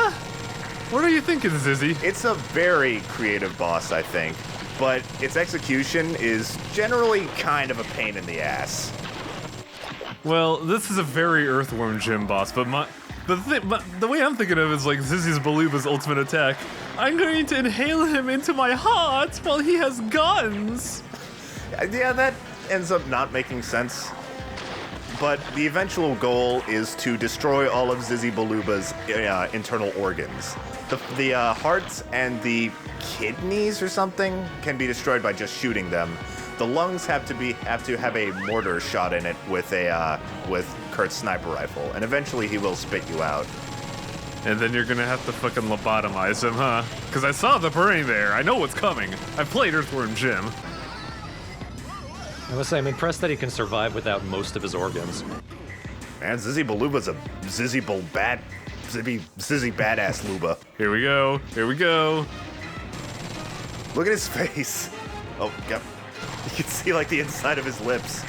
What are you thinking, Zizzy? It's a very creative boss, I think, but its execution is generally kind of a pain in the ass. Well, this is a very Earthworm Jim boss, but the way I'm thinking of it is like Zizzy's Baluba's ultimate attack. I'm going to inhale him into my heart while he has guns. Yeah, that ends up not making sense. But the eventual goal is to destroy all of Zizibaluba's internal organs. The hearts and the kidneys or something can be destroyed by just shooting them, The lungs have to have a mortar shot in it with Kurt's sniper rifle, and eventually he will spit you out. And then you're gonna have to fucking lobotomize him, huh? Because I saw the brain there. I know what's coming. I've played Earthworm Jim. I must say, I'm impressed that he can survive without most of his organs. Man, Zizzy Baluba's a zizzy badass Luba. Here we go. Here we go. Look at his face. Oh, God. You can see, like, the inside of his lips.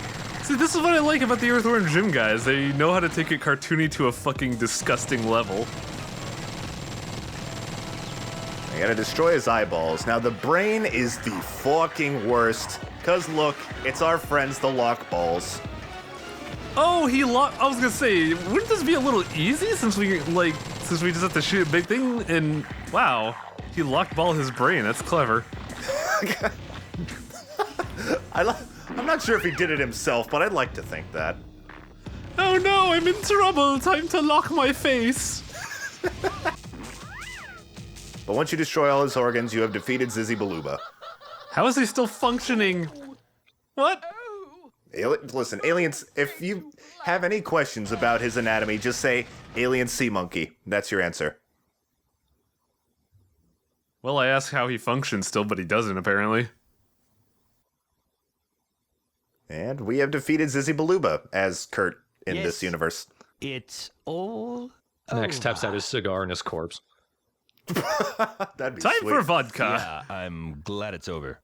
See, this is what I like about the Earthworm Jim guys. They know how to take it cartoony to a fucking disgusting level. I gotta destroy his eyeballs. Now, the brain is the fucking worst. Because, look, it's our friends, the Lockballs. Oh, I was gonna say, wouldn't this be a little easy since we just have to shoot a big thing? And wow, he locked ball his brain. That's clever. I'm not sure if he did it himself, but I'd like to think that. Oh no, I'm in trouble. Time to lock my face. But once you destroy all his organs, you have defeated Zizzy Baluba. How is he still functioning? What? Listen, aliens, if you have any questions about his anatomy, just say alien sea monkey. That's your answer. Well, I asked how he functions still, but he doesn't, apparently. And we have defeated Zizzy Baluba as Kurt in this universe. It's all Max taps out his cigar and his corpse. That'd be Time sweet. for vodka. Yeah, I'm glad it's over.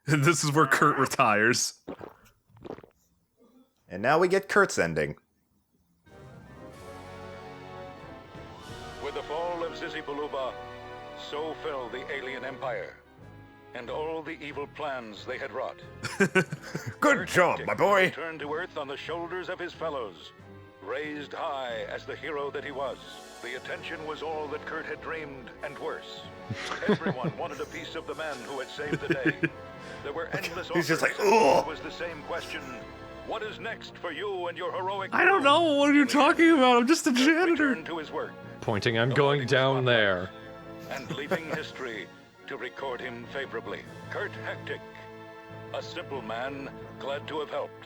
And this is where Kurt retires. And now we get Kurt's ending. With the fall of Zizzy Baluba, so fell the alien empire, and all the evil plans they had wrought. Good job, my boy! Returned to Earth on the shoulders of his fellows, raised high as the hero that he was. The attention was all that Kurt had dreamed, and worse. Everyone wanted a piece of the man who had saved the day. There were endless He's just offers, like, and ugh. it was the same question. What is next for you and your heroic I don't crew? know. What are you talking about? I'm just a Kurt janitor. returned to his work, Pointing, I'm going down there. and leaving history to record him favorably. Kurt Hectic, a simple man, glad to have helped,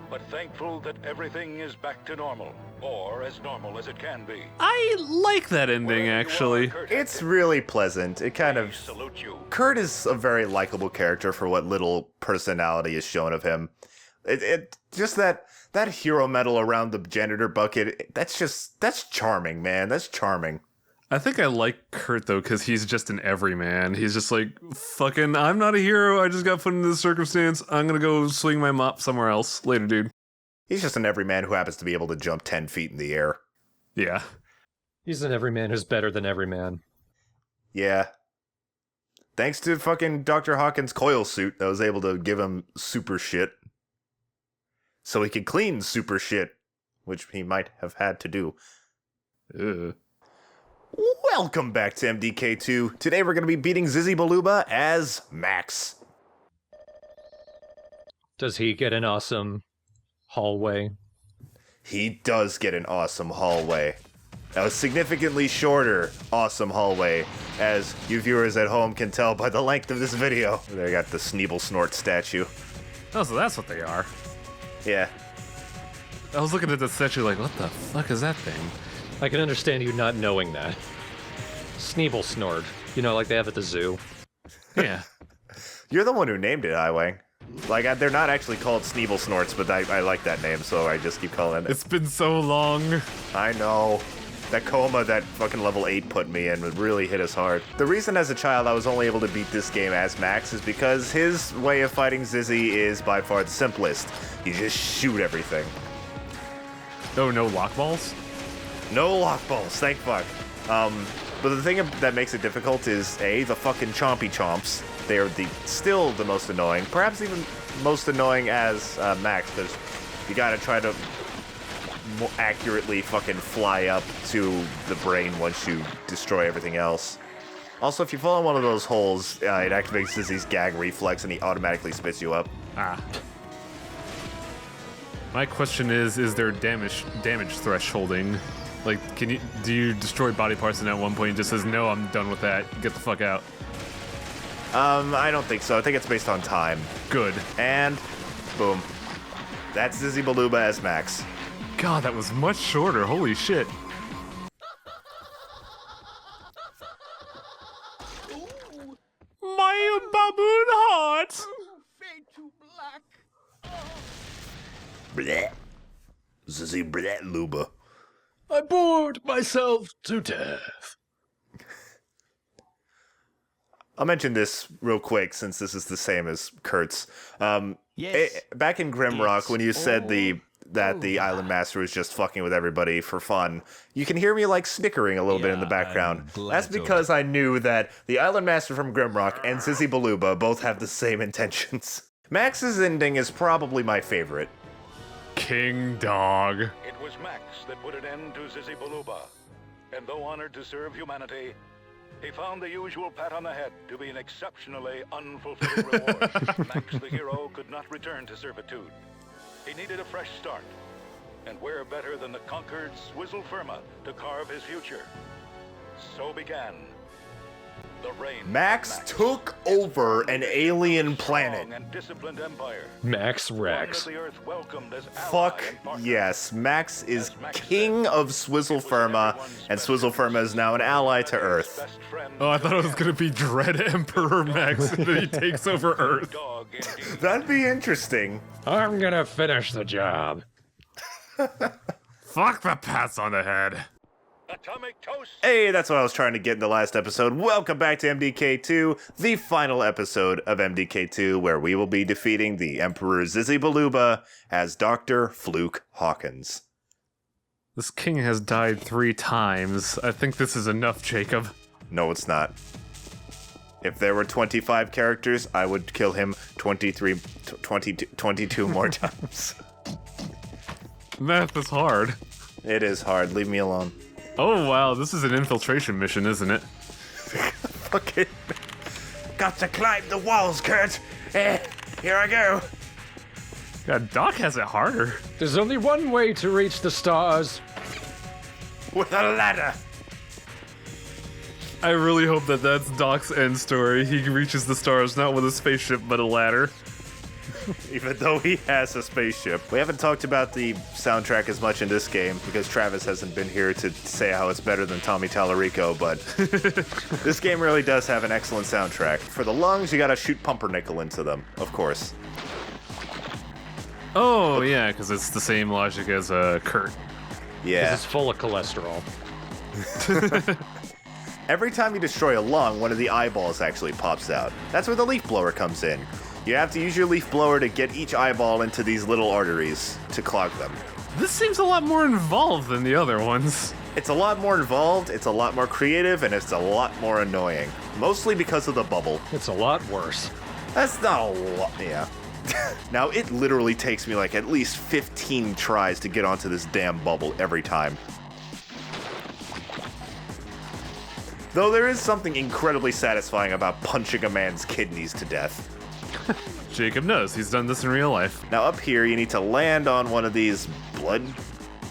but thankful that everything is back to normal, or as normal as it can be. I like that ending, actually. It's really pleasant. It kind of... Salute you. Kurt is a very likable character for what little personality is shown of him. It just that hero medal around the janitor bucket, that's charming, man. That's charming. I think I like Kurt, though, because he's just an everyman. He's just like, fucking, I'm not a hero. I just got put into this circumstance. I'm gonna go swing my mop somewhere else. Later, dude. He's just an everyman who happens to be able to jump 10 feet in the air. Yeah. He's an everyman who's better than every man. Yeah. Thanks to fucking Dr. Hawkins' coil suit that was able to give him super shit. So he could clean super shit, which he might have had to do. Ugh. Welcome back to MDK2. Today we're going to be beating Zizzy Baluba as Max. Does he get an awesome hallway? He does get an awesome hallway. A significantly shorter awesome hallway, as you viewers at home can tell by the length of this video. They got the Sneeble Snort statue. Oh, so that's what they are. Yeah. I was looking at the statue like, what the fuck is that thing? I can understand you not knowing that. Sneeble Snort. You know, like they have at the zoo. Yeah. You're the one who named it, Highway. Like, they're not actually called Sneeble Snorts, but I like that name, so I just keep calling it. It's been so long. I know. That coma that fucking level 8 put me in would really hit us hard. The reason as a child I was only able to beat this game as Max is because his way of fighting Zizzy is by far the simplest. You just shoot everything. Oh, no lock balls? No lock balls, thank fuck. But the thing that makes it difficult is, A, the fucking chompy chomps. They are still the most annoying, perhaps even most annoying as Max, because you gotta try to more accurately fucking fly up to the brain once you destroy everything else. Also, if you fall in one of those holes, it activates Zizzy's gag reflex and he automatically spits you up. Ah. My question is there damage thresholding? Like, do you destroy body parts and at one point it just says, no, I'm done with that, get the fuck out? I don't think so. I think it's based on time. Good. And boom. That's Zizzy Baluba as Max. God, that was much shorter. Holy shit. My baboon heart! Fade to black. Bleh. Zizzy Bleh Luba. I bored myself to death. I'll mention this real quick since this is the same as Kurt's. Yes, Back in Grimrock, it's when you said that the Island Master was just fucking with everybody for fun, you can hear me like snickering a little bit in the background. That's because I knew that the Island Master from Grimrock and Zizzy Baluba both have the same intentions. Max's ending is probably my favorite. King Dog. It was Max that put an end to Zizzy Baluba. And though honored to serve humanity, he found the usual pat on the head to be an exceptionally unfulfilling reward. Max the hero could not return to servitude. He needed a fresh start. And where better than the conquered Swizzle Firma to carve his future? So began the reign. Max took over an alien planet. And disciplined empire. Max Rex. One that the Earth welcomed as ally Fuck and partner. yes, Max is king of Swizzle Firma, and Swizzle Firma is now an ally to Earth. Oh, I thought it was gonna be Dread Emperor Max that he takes over Earth. That'd be interesting. I'm gonna finish the job. Fuck the pats on the head. Atomic toast. Hey, that's what I was trying to get in the last episode. Welcome back to MDK2, the final episode of MDK2, where we will be defeating the Emperor Zizzy Baluba as Dr. Fluke Hawkins. This king has died 3 times. I think this is enough, Jacob. No, it's not. If there were 25 characters, I would kill him 22 more times. Math is hard. It is hard. Leave me alone. Oh, wow. This is an infiltration mission, isn't it? Fucking... Got to climb the walls, Kurt. Here I go. God, Doc has it harder. There's only one way to reach the stars. With a ladder. I really hope that that's Doc's end story. He reaches the stars not with a spaceship, but a ladder. Even though he has a spaceship. We haven't talked about the soundtrack as much in this game because Travis hasn't been here to say how it's better than Tommy Tallarico, but this game really does have an excellent soundtrack. For the lungs, you gotta shoot pumpernickel into them, of course. Oh, yeah, because it's the same logic as Kurt. Yeah. It's full of cholesterol. Every time you destroy a lung, one of the eyeballs actually pops out. That's where the leaf blower comes in. You have to use your leaf blower to get each eyeball into these little arteries to clog them. This seems a lot more involved than the other ones. It's a lot more involved, it's a lot more creative, and it's a lot more annoying. Mostly because of the bubble. It's a lot worse. That's not a lot, yeah. Now, it literally takes me like at least 15 tries to get onto this damn bubble every time. Though there is something incredibly satisfying about punching a man's kidneys to death. Jacob knows. He's done this in real life. Now up here, you need to land on one of these blood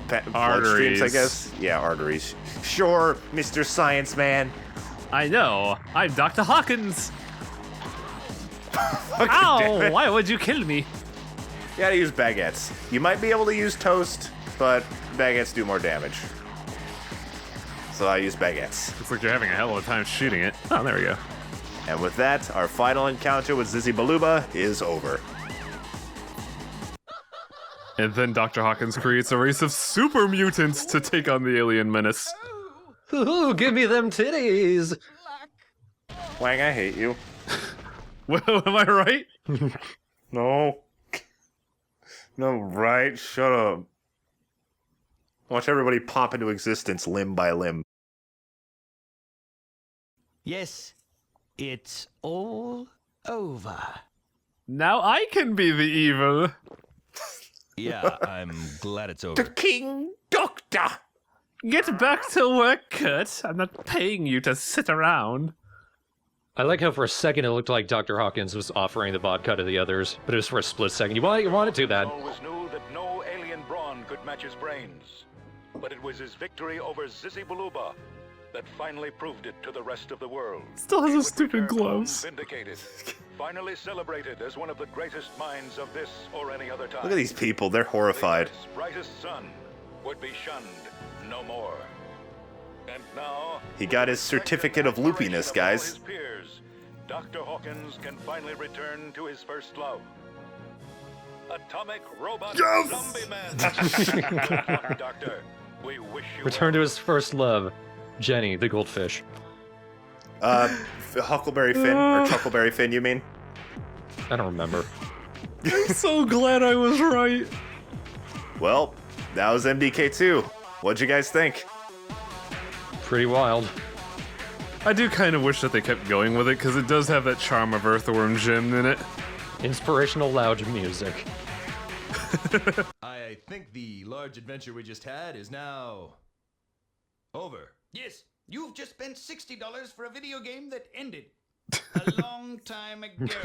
streams, I guess. Yeah, arteries. Sure, Mr. Science Man. I know. I'm Dr. Hawkins. Ow! Why would you kill me? You gotta use baguettes. You might be able to use toast, but baguettes do more damage. So I use baguettes. Looks like you're having a hell of a time shooting it. Oh, there we go. And with that, our final encounter with Zizzy Baluba is over. And then Dr. Hawkins creates a race of super mutants to take on the alien menace. Ooh, give me them titties. Wang, I hate you. Well, am I right? No. No, right? Shut up. Watch everybody pop into existence limb by limb. Yes, it's all over. Now I can be the evil. Yeah, I'm glad it's over. The King Doctor! Get back to work, Kurt. I'm not paying you to sit around. I like how for a second it looked like Dr. Hawkins was offering the vodka to the others, but it was for a split second. You wanted to, that. Always knew that no alien brawn could match his brains. But it was his victory over Zizzy Baluba that finally proved it to the rest of the world. Still has He those would stupid return home gloves. Vindicated, finally celebrated as one of the greatest minds of this or any other time. Look at these people, they're horrified. The Earth's brightest sun would be shunned no more. And now, He got his certificate of loopiness, guys. his peers, Dr. Hawkins can finally return to his first love. Atomic robot zombie man. Good luck, Doctor. We wish you Return to his first love, Jenny, the goldfish. Huckleberry Finn, or Chuckleberry Finn, you mean? I don't remember. I'm so glad I was right. Well, that was MDK2. What'd you guys think? Pretty wild. I do kind of wish that they kept going with it, because it does have that charm of Earthworm Jim in it. Inspirational loud music. I think the large adventure we just had is now over. Yes, you've just spent $60 for a video game that ended a long time ago.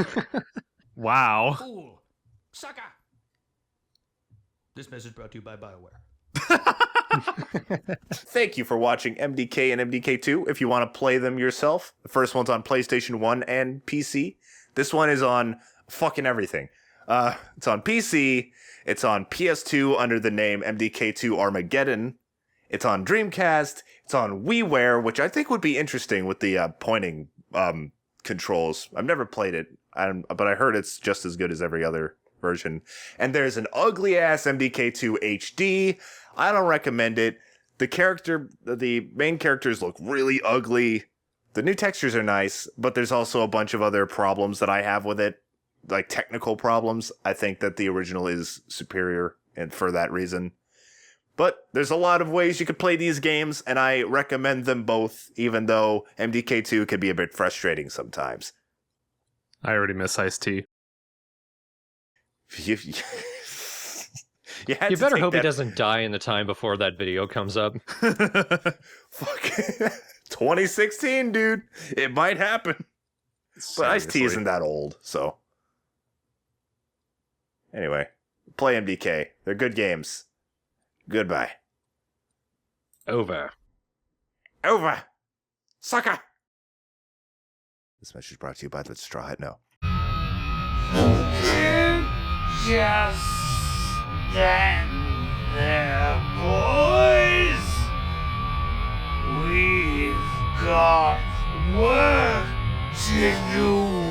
Wow. Fool. Sucker. This message brought to you by BioWare. Thank you for watching MDK and MDK2. If you want to play them yourself, the first one's on PlayStation 1 and PC. This one is on fucking everything. It's on PC. It's on PS2 under the name MDK2 Armageddon. It's on Dreamcast. It's on WiiWare, which I think would be interesting with the pointing controls. I've never played it, but I heard it's just as good as every other version. And there's an ugly-ass MDK2 HD. I don't recommend it. The main characters look really ugly. The new textures are nice, but there's also a bunch of other problems that I have with it, like technical problems. I think that the original is superior, and for that reason. But there's a lot of ways you could play these games, and I recommend them both, even though MDK2 can be a bit frustrating sometimes. I already miss Ice-T. You You better hope he doesn't die in the time before that video comes up. Fuck. 2016, dude. It might happen. But Ice-T isn't that old, so. Anyway, play MDK. They're good games. Goodbye. Over. Over. Sucker. This message brought to you by TheStrawhatNO. Just stand there, boys. We've got work to do.